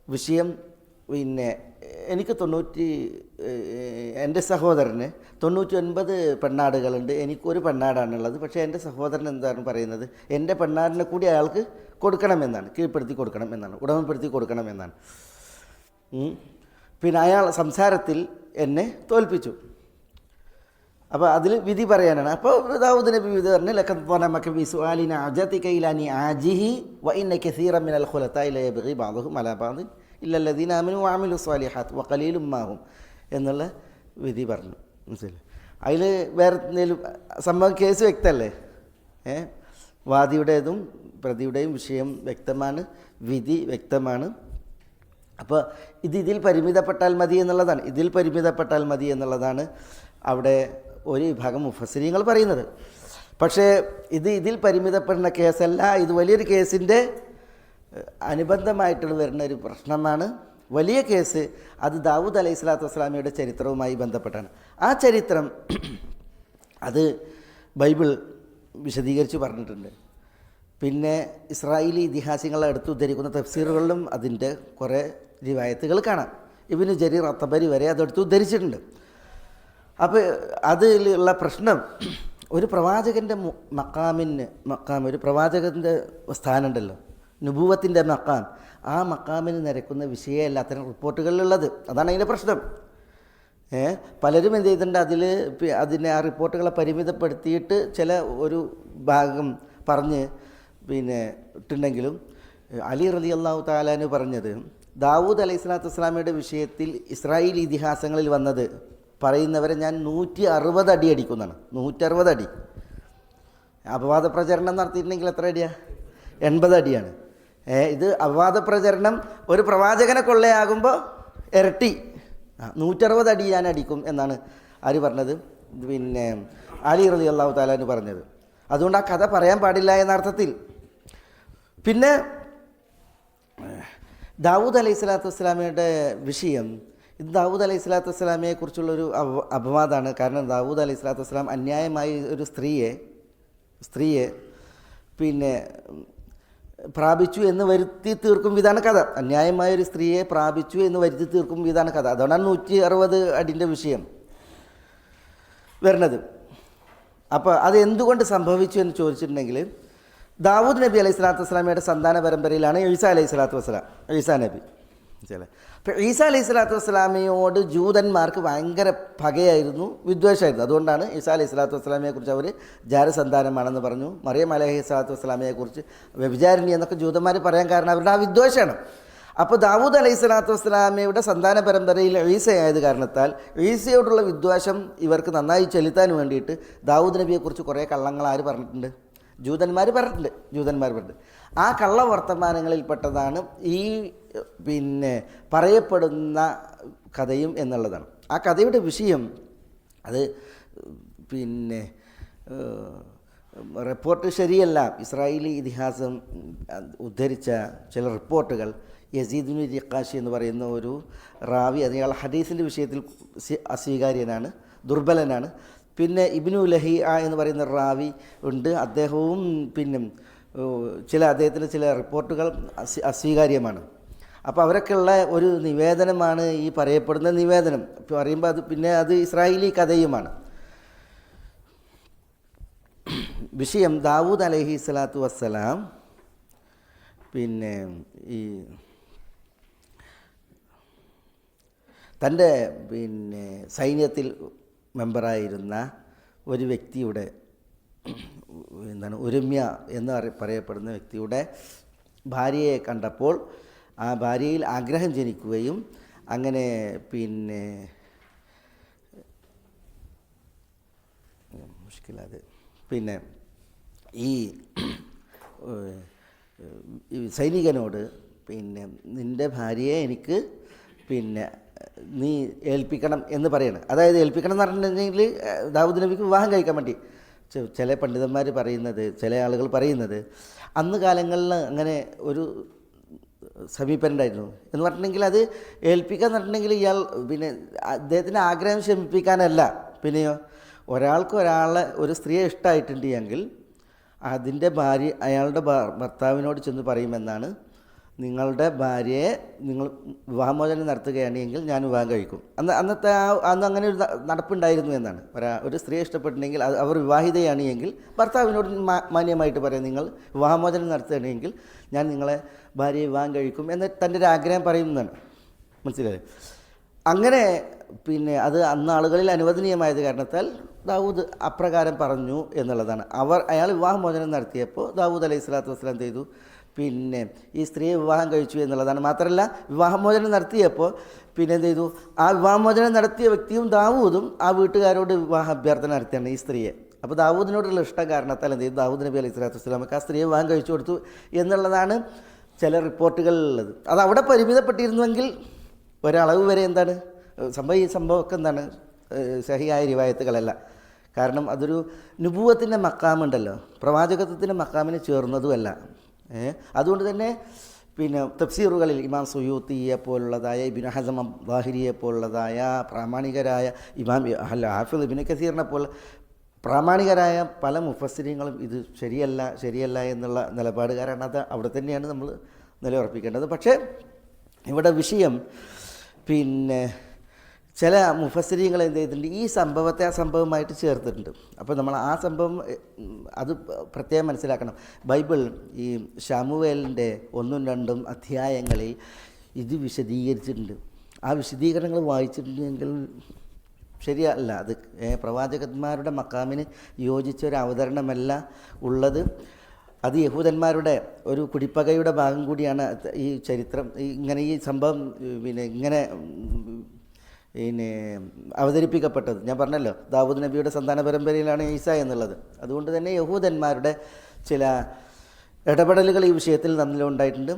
വിഷയം പിന്നെ എനിക്ക് എൻ്റെ സഹോദരന് 99 പെണ്ണാടുകളുണ്ട്, എനിക്കൊരു പെണ്ണാടാണുള്ളത്. പക്ഷേ എൻ്റെ സഹോദരൻ എന്താണ് പറയുന്നത്, എൻ്റെ പെണ്ണാടിനെ കൂടി അയാൾക്ക് കൊടുക്കണമെന്നാണ്, കീഴ്പ്പെടുത്തി കൊടുക്കണമെന്നാണ്, ഉടമപ്പെടുത്തി കൊടുക്കണമെന്നാണ്. പിന്നെ അയാൾ സംസാരത്തിൽ എന്നെ തോൽപ്പിച്ചു. അപ്പോൾ അതിൽ വിധി പറയാനാണ്. അപ്പോൾ ദാവൂദ് നബി വിധി പറഞ്ഞു, ലഖദ് ളമക ബിസുആലിന അജതിക ഇലാനി ആജിഹി വ ഇന്ന കസീറൻ മിനൽ ഖുലതാഇ ല യബ്ഗി ബഅദുഹും അലാ ബഅദ് ഇല്ലല്ലദീന ആമനു വഅമിലു സ്വാലിഹാത്ത് വഖലീലും മാഹും എന്നുള്ള വിധി പറഞ്ഞു. മനസ്സിലായി? അതിൽ വേറെ എന്തെങ്കിലും സംഭവം കേസ് വ്യക്തമല്ലേ? വാദിയുടേതും പ്രതിയുടെയും വിഷയം വ്യക്തമാണ്, വിധി വ്യക്തമാണ്. അപ്പോൾ ഇതിൽ പരിമിതപ്പെട്ടാൽ മതി എന്നുള്ളതാണ് അവിടെ ഒരു വിഭാഗം മുഫസ്സിരീങ്ങൾ പറയുന്നത്. പക്ഷേ ഇതിൽ പരിമിതപ്പെടുന്ന കേസല്ല, ഇത് വലിയൊരു കേസിൻ്റെ അനുബന്ധമായിട്ട് വരുന്ന ഒരു പ്രശ്നമാണ്. വലിയ കേസ് അത് ദാവൂദ് അലൈഹി സ്വലാത്തു വസ്സലാമയുടെ ചരിത്രവുമായി ബന്ധപ്പെട്ടാണ്. ആ ചരിത്രം അത് ബൈബിൾ വിശദീകരിച്ച് പറഞ്ഞിട്ടുണ്ട്. പിന്നെ ഇസ്രായേലി ഇതിഹാസങ്ങളെ എടുത്ത് ഉദ്ധരിക്കുന്ന തഫ്സീറുകളിലും അതിൻ്റെ കുറേ റിവായത്തുകൾ കാണാം. ഇബ്നു ജരീർ അത്തബരി വരെ അതെടുത്ത് ഉദ്ധരിച്ചിട്ടുണ്ട്. അപ്പോൾ അതിലുള്ള പ്രശ്നം, ഒരു പ്രവാചകൻ്റെ മക്കാം ഒരു പ്രവാചകൻ്റെ സ്ഥാനമുണ്ടല്ലോ, നുബൂവത്തിൻ്റെ മക്കാം, ആ മക്കാമിന് നിരക്കുന്ന വിഷയമല്ല അത്തരം റിപ്പോർട്ടുകളിലുള്ളത്. അതാണ് അതിൻ്റെ പ്രശ്നം. പലരും എന്ത് ചെയ്തിട്ടുണ്ട്, അതിനെ ആ റിപ്പോർട്ടുകളെ പരിമിതപ്പെടുത്തിയിട്ട് ചില ഒരു ഭാഗം പറഞ്ഞ് പിന്നെ ഇട്ടുണ്ടെങ്കിലും അലി റളിയല്ലാഹു തആല അൻഹു പറഞ്ഞത് ദാവൂദ് അലൈഹി സ്വലാത്തു വസ്സലാമയുടെ വിഷയത്തിൽ ഇസ്രായേൽ ഇതിഹാസങ്ങളിൽ വന്നത് പറയുന്നവരെ ഞാൻ 160 അടി അടിക്കുന്നതാണ്. 160 അടി. അപവാദ പ്രചരണം നടത്തിയിട്ടുണ്ടെങ്കിൽ എത്ര അടിയാണ്? 80 അടിയാണ്. ഇത് അപവാദ പ്രചരണം ഒരു പ്രവാചകനെ കൊള്ളയാകുമ്പോൾ ഇരട്ടി 160 അടി ഞാൻ അടിക്കും എന്നാണ് ആര് പറഞ്ഞത്? പിന്നെ അലി റളിയല്ലാഹു തആല അൻഹു പറഞ്ഞത്. അതുകൊണ്ട് ആ കഥ പറയാൻ പാടില്ല എന്ന അർത്ഥത്തിൽ പിന്നെ ദാവൂദ് അലൈഹി സ്വലാത്തു വസ്സലാമയുടെ വിഷയം, ഇത് ദാവൂദ് അലൈഹി സ്വലാത്തു വസ്സലാമയെക്കുറിച്ചുള്ളൊരു അപവാദമാണ്. കാരണം ദാവൂദ് അലൈഹി സ്വലാത്തു വസ്സലാം അന്യായമായി ഒരു സ്ത്രീയെ പിന്നെ പ്രാപിച്ചു എന്ന് വരുത്തി തീർക്കും വിധാന കഥ. അന്യായമായൊരു സ്ത്രീയെ പ്രാപിച്ചു എന്ന് വരുത്തി തീർക്കും വിധാന കഥ. അതുകൊണ്ടാണ് 160 അടിൻ്റെ വിഷയം വരുന്നത്. അപ്പോൾ അത് എന്തുകൊണ്ട് സംഭവിച്ചു എന്ന് ചോദിച്ചിട്ടുണ്ടെങ്കിൽ, ദാവൂദ് നബി അലൈഹി സ്വലാത്തു വസ്സലാമയുടെ സന്താന പരമ്പരയിലാണ് ഈസാ അലൈഹി സ്വലാത്തു വസ്സലാം, ഈസാ നബി. അപ്പോൾ ഈസാ അലൈഹി സ്വലാത്തു വസ്സലാമയോട് ജൂതന്മാർക്ക് ഭയങ്കര പകയായിരുന്നു, വിദ്വേഷമായിരുന്നു. അതുകൊണ്ടാണ് ഈസാ അലൈഹി സ്വലാത്തു വസ്സലാമയെക്കുറിച്ച് അവർ ജാരസന്താനമാണെന്ന് പറഞ്ഞു. മറിയം അലൈഹി സ്വലാത്തു വസ്സലാമയെക്കുറിച്ച് വ്യഭിചാരിണി എന്നൊക്കെ ജൂതന്മാർ പറയാൻ കാരണം അവരുടെ ആ വിദ്വേഷമാണ്. അപ്പോൾ ദാവൂദ് അലൈഹി സ്വലാത്തു വസ്സലാമയുടെ സന്താന പരമ്പരയിൽ ഈസയായത് കാരണത്താൽ ഈസയോടുള്ള വിദ്വേഷം ഇവർക്ക് നന്നായി ചെലുത്താൻ വേണ്ടിയിട്ട് ദാവൂദ് നബിയെക്കുറിച്ച് കുറേ കള്ളങ്ങൾ ആര് പറഞ്ഞിട്ടുണ്ട്? ജൂതന്മാർ പറഞ്ഞിട്ടുണ്ട്. ആ കള്ളവർത്തമാനങ്ങളിൽപ്പെട്ടതാണ് ഈ പിന്നെ പറയപ്പെടുന്ന കഥയും എന്നുള്ളതാണ്. ആ കഥയുടെ വിഷയം അത് പിന്നെ റിപ്പോർട്ട് ശരിയല്ല. ഇസ്രായേലി ഇതിഹാസം ഉദ്ധരിച്ച ചില റിപ്പോർട്ടുകൾ, യസീദ് ബിൻ റിഖാശി എന്ന് പറയുന്ന ഒരു റാവി, അയാൾ ഹദീസിൻ്റെ വിഷയത്തിൽ അസ്വീകാര്യനാണ്, ദുർബലനാണ്. പിന്നെ ഇബ്നു ലഹിയ എന്ന് പറയുന്ന റാവി ഉണ്ട്, അദ്ദേഹവും പിന്നെ അദ്ദേഹത്തിൻ്റെ ചില റിപ്പോർട്ടുകൾ അസ്വീകാര്യമാണ്. അപ്പോൾ അവരൊക്കെയുള്ള ഒരു നിവേദനമാണ് ഈ പറയപ്പെടുന്ന നിവേദനം. പറയുമ്പോൾ അത് ഇസ്രായേലി കഥയുമാണ്. വിഷയം, ദാവൂദ് അലൈഹി സ്വലാത്തു വസ്സലാം പിന്നെ ഈ തൻ്റെ പിന്നെ സൈന്യത്തിൽ മെമ്പറായിരുന്ന ഒരു വ്യക്തിയുടെ ഉരുമ്യ എന്ന് പറയപ്പെടുന്ന വ്യക്തിയുടെ ഭാര്യയെ കണ്ടപ്പോൾ ആ ഭാര്യയിൽ ആഗ്രഹം ജനിക്കുകയും അങ്ങനെ പിന്നെ മുഷ്കിലത് പിന്നെ ഈ സൈനികനോട് പിന്നെ നിൻ്റെ ഭാര്യയെ എനിക്ക് പിന്നെ നീ ഏൽപ്പിക്കണം എന്ന് പറയണം. അതായത് ഏൽപ്പിക്കണം എന്ന് പറഞ്ഞിട്ടുണ്ടെങ്കിൽ ദാവൂദ് നബിക്ക് വിവാഹം കഴിക്കാൻ വേണ്ടി ചില പണ്ഡിതന്മാർ പറയുന്നത്, ചില ആളുകൾ പറയുന്നത്, അന്ന് കാലങ്ങളിൽ അങ്ങനെ ഒരു സമീപനം ഉണ്ടായിരുന്നു എന്ന് പറഞ്ഞിട്ടുണ്ടെങ്കിൽ അത് ഏൽപ്പിക്കുക എന്ന് പറഞ്ഞിട്ടുണ്ടെങ്കിൽ ഇയാൾ പിന്നെ അദ്ദേഹത്തിൻ്റെ ആഗ്രഹം ശമിപ്പിക്കാനല്ല. പിന്നെയോ ഒരാൾക്ക് ഒരാളെ ഒരു സ്ത്രീയെ ഇഷ്ടമായിട്ടുണ്ട് എങ്കിൽ അതിൻ്റെ അയാളുടെ ഭർത്താവിനോട് ചെന്ന് പറയുമെന്നാണ്, നിങ്ങളുടെ ഭാര്യയെ നിങ്ങൾ വിവാഹമോചനം നടത്തുകയാണെങ്കിൽ ഞാൻ വിവാഹം കഴിക്കും. അന്ന് അങ്ങനെ ഒരു നടപ്പുണ്ടായിരുന്നു എന്നാണ്. ഒരു സ്ത്രീയെ ഇഷ്ടപ്പെട്ടിട്ടുണ്ടെങ്കിൽ അവർ വിവാഹിതയാണ് എങ്കിൽ ഭർത്താവിനോട് മാന്യമായിട്ട് പറയാം, നിങ്ങൾ വിവാഹമോചനം നടത്തുകയാണെങ്കിൽ ഞാൻ നിങ്ങളെ ഭാര്യയെ വിവാഹം കഴിക്കും എന്ന് തൻ്റെ ഒരു ആഗ്രഹം പറയുന്നതാണ്. മനസ്സിലായി? അങ്ങനെ പിന്നെ അത് അന്ന് ആളുകളിൽ അനുവദനീയമായത് കാരണത്താൽ ദാവൂദ് അപ്രകാരം പറഞ്ഞു എന്നുള്ളതാണ്. അയാൾ വിവാഹമോചനം നടത്തിയപ്പോൾ ദാവൂദ് അലൈഹി സ്വലാത്തു വസ്സലാം ചെയ്തു, പിന്നെ ഈ സ്ത്രീയെ വിവാഹം കഴിച്ചു എന്നുള്ളതാണ്. മാത്രമല്ല വിവാഹമോചനം നടത്തിയപ്പോൾ പിന്നെ എന്ത് ചെയ്തു, ആ വിവാഹമോചനം നടത്തിയ വ്യക്തിയും ദാവൂദും ആ വീട്ടുകാരോട് വിവാഹ അഭ്യർത്ഥന നടത്തിയാണ് ഈ സ്ത്രീയെ. അപ്പോൾ ദാവൂദിനോടുള്ള ഇഷ്ടം കാരണത്താൽ എന്ത് ചെയ്തു, ദാവൂദ് നബി അലൈഹി സ്വലാത്തു വസ്സലാമക്ക് ആ സ്ത്രീയെ വിവാഹം കഴിച്ചു കൊടുത്തു എന്നുള്ളതാണ് ചില റിപ്പോർട്ടുകളിലുള്ളത്. അത് അവിടെ പരിമിതപ്പെട്ടിരുന്നുവെങ്കിൽ ഒരളവ് വരെ എന്താണ് ഈ സംഭവമൊക്കെ എന്താണ് സഹിയായ റിവായത്തുകളല്ല. കാരണം അതൊരു നുബുവത്തിൻ്റെ മക്കാമുണ്ടല്ലോ, പ്രവാചകത്വത്തിൻ്റെ മക്കാമിന് ചേർന്നതുമല്ല. അതുകൊണ്ട് തന്നെ പിന്നെ തഫ്സീറുകളിൽ ഇമാം സുയൂത്തിയെ പോലുള്ളതായ ഇബ്നു ഹസം ളാഹിരിയെ പോലുള്ളതായ പ്രാമാണികരായ ഇമാം ഹാഫിദ് ഇബ്നു കസീറിനെ പോലെ പ്രാമാണികരായ പല മുഫസ്സിരീങ്ങളും ഇത് ശരിയല്ല എന്നുള്ള നിലപാടുകാരാണ്. അത് അവിടെ തന്നെയാണ് നമ്മൾ നിലയുറപ്പിക്കേണ്ടത്. പക്ഷേ ഇവിടെ വിഷയം പിന്നെ ചില മുഫസ്സിരീങ്ങൾ എന്ത് ചെയ്തിട്ടുണ്ട്, ഈ സംഭവത്തെ ആ സംഭവമായിട്ട് ചേർത്തിട്ടുണ്ട്. അപ്പോൾ നമ്മൾ ആ സംഭവം അത് പ്രത്യേകം മനസ്സിലാക്കണം. ബൈബിൾ ഈ ശമൂവേലിൻ്റെ 1ഉം 2ഉം അധ്യായങ്ങളിൽ ഇത് വിശദീകരിച്ചിട്ടുണ്ട്. ആ വിശദീകരണങ്ങൾ വായിച്ചിട്ടുണ്ടെങ്കിൽ ശരിയല്ല. അത് പ്രവാചകന്മാരുടെ മക്കാമിന് യോജിച്ച ഒരു അവതരണമല്ല ഉള്ളത്. അത് യഹൂദന്മാരുടെ ഒരു കുടിപ്പകയുടെ ഭാഗം കൂടിയാണ് ഈ ചരിത്രം. ഈ സംഭവം ഇങ്ങനെ അവതരിപ്പിക്കപ്പെട്ടത്. ഞാൻ പറഞ്ഞല്ലോ, ദാവൂദ് നബിയുടെ സന്താന പരമ്പരയിലാണ് ഈസ എന്നുള്ളത്. അതുകൊണ്ട് തന്നെ യഹൂദന്മാരുടെ ചില ഇടപെടലുകൾ ഈ വിഷയത്തിൽ തമ്മിലുണ്ടായിട്ടുണ്ട്,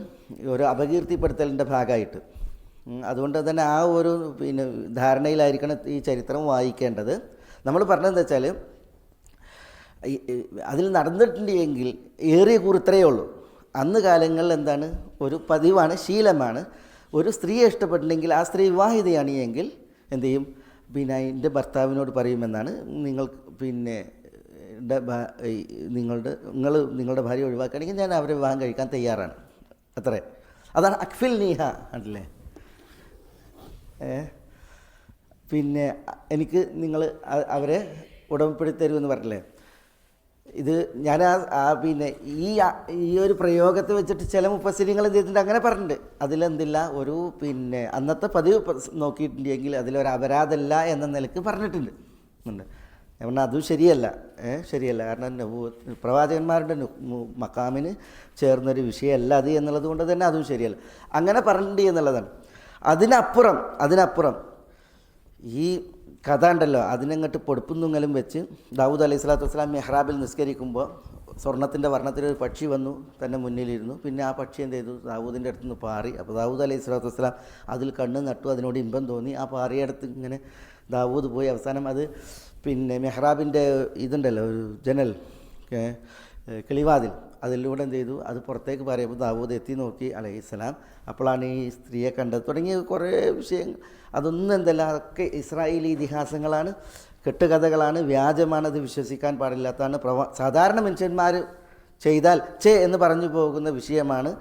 ഒരു അപകീർത്തിപ്പെടുത്തലിൻ്റെ ഭാഗമായിട്ട്. അതുകൊണ്ട് തന്നെ ആ ഒരു ധാരണയിലായിരിക്കണം ഈ ചരിത്രം വായിക്കേണ്ടത്. നമ്മൾ പറഞ്ഞതെന്താ വെച്ചാൽ, അതിൽ നടന്നിട്ടുണ്ട് എങ്കിൽ ഏറിയ കൂറ് ഇത്രയേ ഉള്ളൂ. അന്ന് കാലങ്ങളിൽ എന്താണ് ഒരു പതിവാണ്, ശീലമാണ്, ഒരു സ്ത്രീയെ ഇഷ്ടപ്പെട്ടിട്ടുണ്ടെങ്കിൽ ആ സ്ത്രീ വിവാഹിതയാണ് എങ്കിൽ എന്തു ചെയ്യും, പിന്നെ എൻ്റെ ഭർത്താവിനോട് പറയുമെന്നാണ്, നിങ്ങൾ പിന്നെ നിങ്ങളുടെ ഭാര്യ ഒഴിവാക്കുകയാണെങ്കിൽ ഞാൻ അവരെ വിവാഹം കഴിക്കാൻ തയ്യാറാണ്, അത്രേ. അതാണ് അക്ഫിൽ നീഹ ആണല്ലേ. പിന്നെ എനിക്ക് നിങ്ങൾ അവരെ ഉടമപ്പെടുത്തി തരുമെന്ന് പറഞ്ഞില്ലേ. ഇത് ഞാൻ പിന്നെ ഈ ഒരു പ്രയോഗത്തെ വെച്ചിട്ട് ചില മുഫസ്സിരിങ്ങൾ എന്ത് ചെയ്തിട്ടുണ്ട്, അങ്ങനെ പറഞ്ഞിട്ടുണ്ട്. അതിലെന്തില്ല, ഒരു പിന്നെ അന്നത്തെ പതിവ് നോക്കിയിട്ടുണ്ടെങ്കിൽ അതിലൊരു അപരാധമല്ല എന്ന നിലക്ക് പറഞ്ഞിട്ടുണ്ട്. ഞാൻ പറഞ്ഞാൽ അതും ശരിയല്ല, ശരിയല്ല. കാരണം പ്രവാചകന്മാരുടെ മക്കാമിന് ചേർന്നൊരു വിഷയമല്ല അത് എന്നുള്ളത് കൊണ്ട് തന്നെ അതും ശരിയല്ല. അങ്ങനെ പറഞ്ഞിട്ടുണ്ട് എന്നുള്ളതാണ്. അതിനപ്പുറം ഈ കഥ ഉണ്ടല്ലോ, അതിനങ്ങോട്ട് പൊടുപ്പുന്നുങ്ങലും വെച്ച് ദാവൂദ് അലൈഹി സ്വലാത്തു വസ്സലാം മെഹ്റാബിൽ നിസ്കരിക്കുമ്പോൾ സ്വർണ്ണത്തിൻ്റെ വർണ്ണത്തിലൊരു പക്ഷി വന്നു തന്നെ മുന്നിലിരുന്നു. പിന്നെ ആ പക്ഷി എന്ത് ചെയ്തു, ദാവൂദിൻ്റെ അടുത്ത് നിന്ന് പാറി. അപ്പോൾ ദാവൂദ് അലൈഹി സ്വലാത്തു വസ്സലാം അതിൽ കണ്ണ് നട്ടു, അതിനോട് ഇമ്പം തോന്നി. ആ പാറിയടുത്ത് ഇങ്ങനെ ദാവൂദ് പോയി. അവസാനം അത് പിന്നെ മെഹ്റാബിൻ്റെ ഇതുണ്ടല്ലോ, ഒരു ജനൽ കിളിവാതിൽ, അതിലൂടെ എന്ത് ചെയ്തു, അത് പുറത്തേക്ക് പറയുമ്പോൾ ദാവൂദ് എത്തി നോക്കി അലൈഹിസ്സലാം. അപ്പോഴാണ് ഈ സ്ത്രീയെ കണ്ടത്. തുടങ്ങിയ കുറേ വിഷയങ്ങൾ, അതൊന്നും എന്തല്ല, അതൊക്കെ ഇസ്രായേലി ഇതിഹാസങ്ങളാണ്, കെട്ടുകഥകളാണ്, വ്യാജമാണ്, അത് വിശ്വസിക്കാൻ പാടില്ലാത്തതാണ്. സാധാരണ മനുഷ്യന്മാർ ചെയ്താൽ എന്ന് പറഞ്ഞു പോകുന്ന വിഷയമാണ്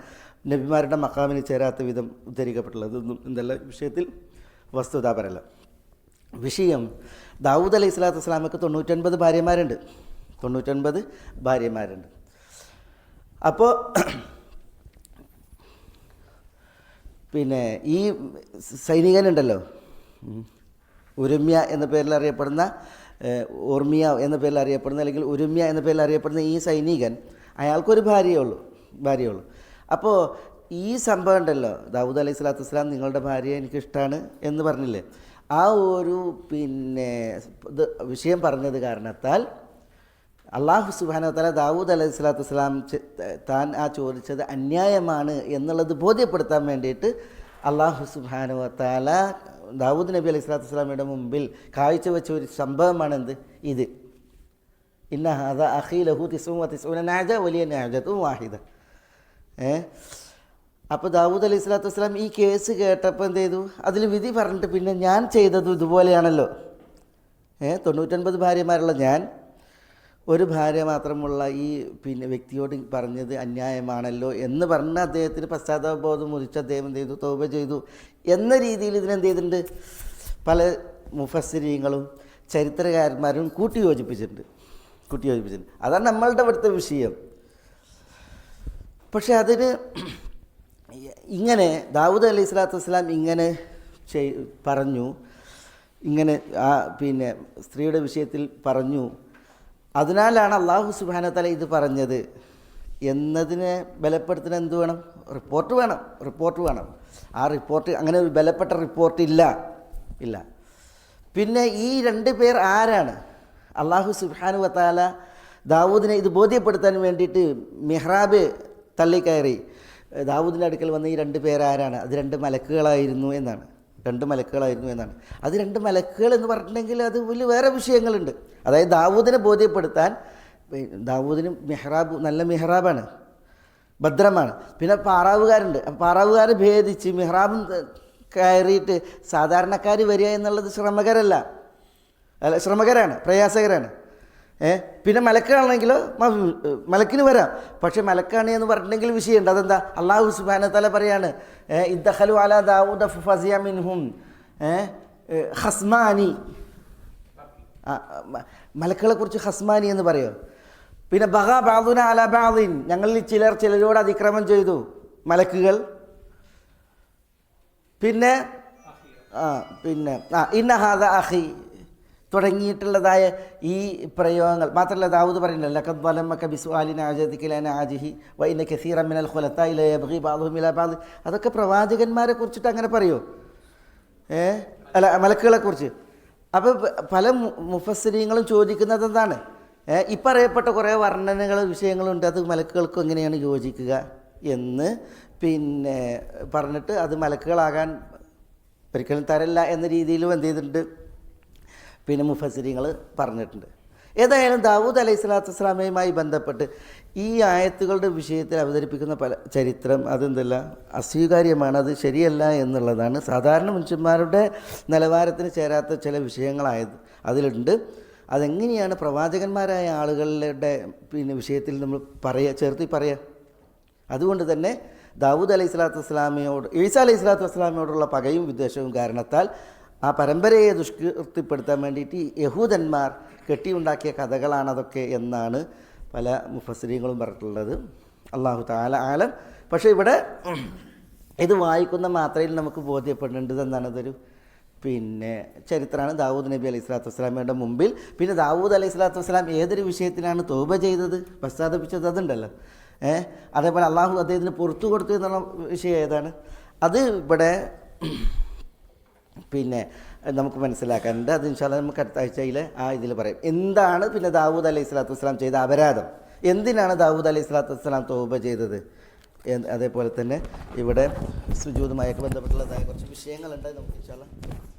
നബിമാരുടെ മക്കാമിന് ചേരാത്ത വിധം ഉദ്ധരിക്കപ്പെട്ടുള്ളത്. ഇതൊന്നും എന്തെല്ലാം വിഷയത്തിൽ വസ്തുതാപരല്ല. വിഷയം ദാവൂദ് അലൈഹി സ്വലാത്തു വസ്സലാമക്ക് 99 ഭാര്യമാരുണ്ട്. 99 ഭാര്യമാരുണ്ട്. അപ്പോൾ പിന്നെ ഈ സൈനികനുണ്ടല്ലോ, ഉരുമ്യ എന്ന പേരിൽ അറിയപ്പെടുന്ന, ഓർമിയ എന്ന പേരിൽ അറിയപ്പെടുന്ന, അല്ലെങ്കിൽ ഉരുമ്യ എന്ന പേരിൽ അറിയപ്പെടുന്ന ഈ സൈനികൻ, അയാൾക്കൊരു ഭാര്യയുള്ളൂ. അപ്പോൾ ഈ സംഭവം ഉണ്ടല്ലോ, ദാവൂദ് അലൈഹി സ്വലാത്തു വസ്സലാം നിങ്ങളുടെ ഭാര്യയെ എനിക്കിഷ്ടമാണ് എന്ന് പറഞ്ഞില്ലേ, ആ ഒരു പിന്നെ വിഷയം പറഞ്ഞത് കാരണത്താൽ അള്ളാഹു സുബ്ഹാനഹു വ തആല ദാവൂദ് അലൈഹി സ്വലാത്തു വസ്സലാം താൻ ചോദിച്ചത് അന്യായമാണ് എന്നുള്ളത് ബോധ്യപ്പെടുത്താൻ വേണ്ടിയിട്ട് അള്ളാഹു സുബ്ഹാനഹു വ തആല ദാവൂദ് നബി അലൈഹി സ്വലാത്തു വസ്സലാമയുടെ മുമ്പിൽ കാഴ്ചവെച്ച ഒരു സംഭവമാണ് എന്ത്, ഇത്. ഇന്ന ഹാദാ അഖീ ലഹു 99 നാജ വലിയ നാജത്തും വാഹിദ. അപ്പോൾ ദാവൂദ് അലൈഹി സ്വലാത്തു വസ്സലാം ഈ കേസ് കേട്ടപ്പോൾ എന്ത് ചെയ്തു, അതിൽ വിധി പറഞ്ഞിട്ട് പിന്നെ ഞാൻ ചെയ്തതും ഇതുപോലെയാണല്ലോ. 99 ഭാര്യമാരുള്ള ഞാൻ ഒരു ഭാര്യ മാത്രമുള്ള ഈ പിന്നെ വ്യക്തിയോട് പറഞ്ഞത് അന്യായമാണല്ലോ എന്ന് പറഞ്ഞ് അദ്ദേഹത്തിന് പശ്ചാത്താപബോധം മുറിച്ച് അദ്ദേഹം എന്ത് ചെയ്തു, തൗബ ചെയ്തു എന്ന രീതിയിൽ ഇതിനെന്ത് ചെയ്തിട്ടുണ്ട്, പല മുഫസ്സിരീങ്ങളും ചരിത്രകാരന്മാരും കൂട്ടിയോജിപ്പിച്ചിട്ടുണ്ട്. അതാണ് നമ്മളുടെ ഇവിടുത്തെ വിഷയം. പക്ഷെ അതിന് ഇങ്ങനെ ദാവൂദ് അലൈഹി സ്വലാത്തു വസ്സലാം ഇങ്ങനെ പറഞ്ഞു, ഇങ്ങനെ പിന്നെ സ്ത്രീയുടെ വിഷയത്തിൽ പറഞ്ഞു, അതിനാലാണ് അള്ളാഹു സുബ്ഹാനഹു വ തആല ഇത് പറഞ്ഞത് എന്നതിനെ ബലപ്പെടുത്തുന്ന എന്ത് വേണം, റിപ്പോർട്ട് വേണം. ആ റിപ്പോർട്ട്, അങ്ങനെ ഒരു ബലപ്പെട്ട റിപ്പോർട്ട് ഇല്ല. പിന്നെ ഈ 2 പേർ ആരാണ്? അള്ളാഹു സുബ്ഹാനഹു വ തആല ദാവൂദിനെ ഇത് ബോധ്യപ്പെടുത്താൻ വേണ്ടിയിട്ട് മിഹ്റാബ് തള്ളിക്കയറി ദാവൂദിൻ്റെ അടുക്കൽ വന്ന ഈ 2 പേരാരാണ്? അത് 2 മലക്കുകളായിരുന്നു എന്നാണ്. അത് 2 മലക്കുകൾ എന്ന് പറഞ്ഞിട്ടുണ്ടെങ്കിൽ അത് വലിയ വേറെ വിഷയങ്ങളുണ്ട്. അതായത് ദാവൂദിനെ ബോധ്യപ്പെടുത്താൻ, ദാവൂദിന് മിഹ്റാബ് നല്ല മിഹ്റാബാണ്, ഭദ്രമാണ്. പിന്നെ പാറാവുകാരുണ്ട്. പാറാവുകാർ ഭേദിച്ച് മിഹ്റാബും കയറിയിട്ട് സാധാരണക്കാർ വരിക എന്നുള്ളത് ശ്രമകരാണ്, പ്രയാസകരാണ്. പിന്നെ മലക്കാണെങ്കിലോ മലക്കിന് വരാം. പക്ഷെ മലക്കാണ് എന്ന് പറഞ്ഞിട്ടുണ്ടെങ്കിൽ വിഷയമുണ്ട്. അതെന്താ? അള്ളാഹു സുബ്ഹാനഹു വ തആല പറയാണ്, ഇദ്ദഖലു അലാ ദാവൂദ ഫഫസിയ മിൻഹും ഖസ്മാനി. മലക്കുകളെ കുറിച്ച് ഖസ്മാനി എന്ന് പറയോ? പിന്നെ ബഗാ ബഅദുന അലാ ബഅദിൻ, ഞങ്ങളിൽ ചിലരോട് അതിക്രമം ചെയ്തു മലക്കുകൾ. പിന്നെ ഇന്ന ഹാദാ അഖി തുടങ്ങിയിട്ടുള്ളതായ ഈ പ്രയോഗങ്ങൾ മാത്രമല്ല. ദാവൂദ് പറയുന്നില്ല, ലഖദ് ളലമക ബിസുആലി നാജതിക ലനാജിഹി വ ഇന്ന കസീറൻ മിനൽ ഖുലതാഇ ല യബ്ഗി ബഅദുഹും ഇലാ ബഅദ്. അതൊക്കെ പ്രവാചകന്മാരെ കുറിച്ചിട്ട് അങ്ങനെ പറയോ? അല്ല, മലക്കുകളെ കുറിച്ച്. അപ്പോൾ പല മുഫസ്സിരീങ്ങളും ചോദിക്കുന്നത് എന്താണ്, ഈ പറയപ്പെട്ട കുറേ വർണ്ണനകൾ വിഷയങ്ങളുണ്ട്, അത് മലക്കുകൾക്കും എങ്ങനെയാണ് യോജിക്കുക എന്ന് പിന്നെ പറഞ്ഞിട്ട് അത് മലക്കുകളാകാൻ ഒരിക്കലും തരല്ല എന്ന രീതിയിലും എന്ത് ചെയ്തിട്ടുണ്ട്, പിന്നെ മുഫസ്സിരീങ്ങൾ പറഞ്ഞിട്ടുണ്ട്. ഏതായാലും ദാവൂദ് അലൈഹി സ്വലാത്തു വസ്സലാമയുമായി ബന്ധപ്പെട്ട് ഈ ആയത്തുകളുടെ വിഷയത്തിൽ അവതരിപ്പിക്കുന്ന പല ചരിത്രം അതെന്തല്ല അസ്വീകാര്യമാണ്, അത് ശരിയല്ല എന്നുള്ളതാണ്. സാധാരണ മനുഷ്യന്മാരുടെ നിലവാരത്തിന് ചേരാത്ത ചില വിഷയങ്ങളായത് അതിലുണ്ട്. അതെങ്ങനെയാണ് പ്രവാചകന്മാരായ ആളുകളുടെ വിഷയത്തിൽ നമ്മൾ ചേർത്തി പറയുക. അതുകൊണ്ട് തന്നെ ദാവൂദ് അലൈഹി സ്വലാത്തു വസ്സലാമയോട് ഈസാ അലൈഹി സ്വലാത്തു വസ്സലാമയോടുള്ള പകയും വിദ്വേഷവും കാരണത്താൽ ആ പരമ്പരയെ ദുഷ്കീർത്തിപ്പെടുത്താൻ വേണ്ടിയിട്ട് യഹൂദന്മാർ കെട്ടിയുണ്ടാക്കിയ കഥകളാണതൊക്കെ എന്നാണ് പല മുഫസ്സിരീങ്ങളും പറഞ്ഞിട്ടുള്ളത്. അല്ലാഹു തആല ആലം. പക്ഷേ ഇവിടെ ഇത് വായിക്കുന്ന മാത്രയിൽ നമുക്ക് ബോധ്യപ്പെടുന്നുണ്ട് എന്താണ്, ഇതൊരു ചരിത്രമാണ്. ദാവൂദ് നബി അലൈഹി സ്വലാത്തു വസ്സലാമയുടെ മുമ്പിൽ ദാവൂദ് അലൈഹി സ്വലാത്തു വസ്സലാം ഏതൊരു വിഷയത്തിലാണ് തൗബ ചെയ്തത്, പശ്ചാത്തപിച്ചത്, അതുണ്ടല്ലോ. അതേപോലെ അള്ളാഹു അദ്ദേഹത്തിന് പുറത്തു കൊടുത്തു എന്നുള്ള വിഷയം ഏതാണ്, അത് ഇവിടെ നമുക്ക് മനസ്സിലാക്കാനുണ്ട്. അത് ഇൻഷാ അല്ലാഹ് നമുക്ക് അടുത്ത ആഴ്ചയിൽ ഇതിൽ പറയും. എന്താണ് ദാവൂദ് അലൈഹി സ്വലാത്തു വസ്സലാം ചെയ്ത അപരാധം, എന്തിനാണ് ദാവൂദ് അലൈഹി സ്വലാത്തു വസ്സലാം തൗബ ചെയ്തത്, അതേപോലെ തന്നെ ഇവിടെ സുജൂദുമായൊക്കെ ബന്ധപ്പെട്ടുള്ളതായ കുറച്ച് വിഷയങ്ങളുണ്ട്. നമുക്ക് ഇൻഷാ അല്ലാഹ്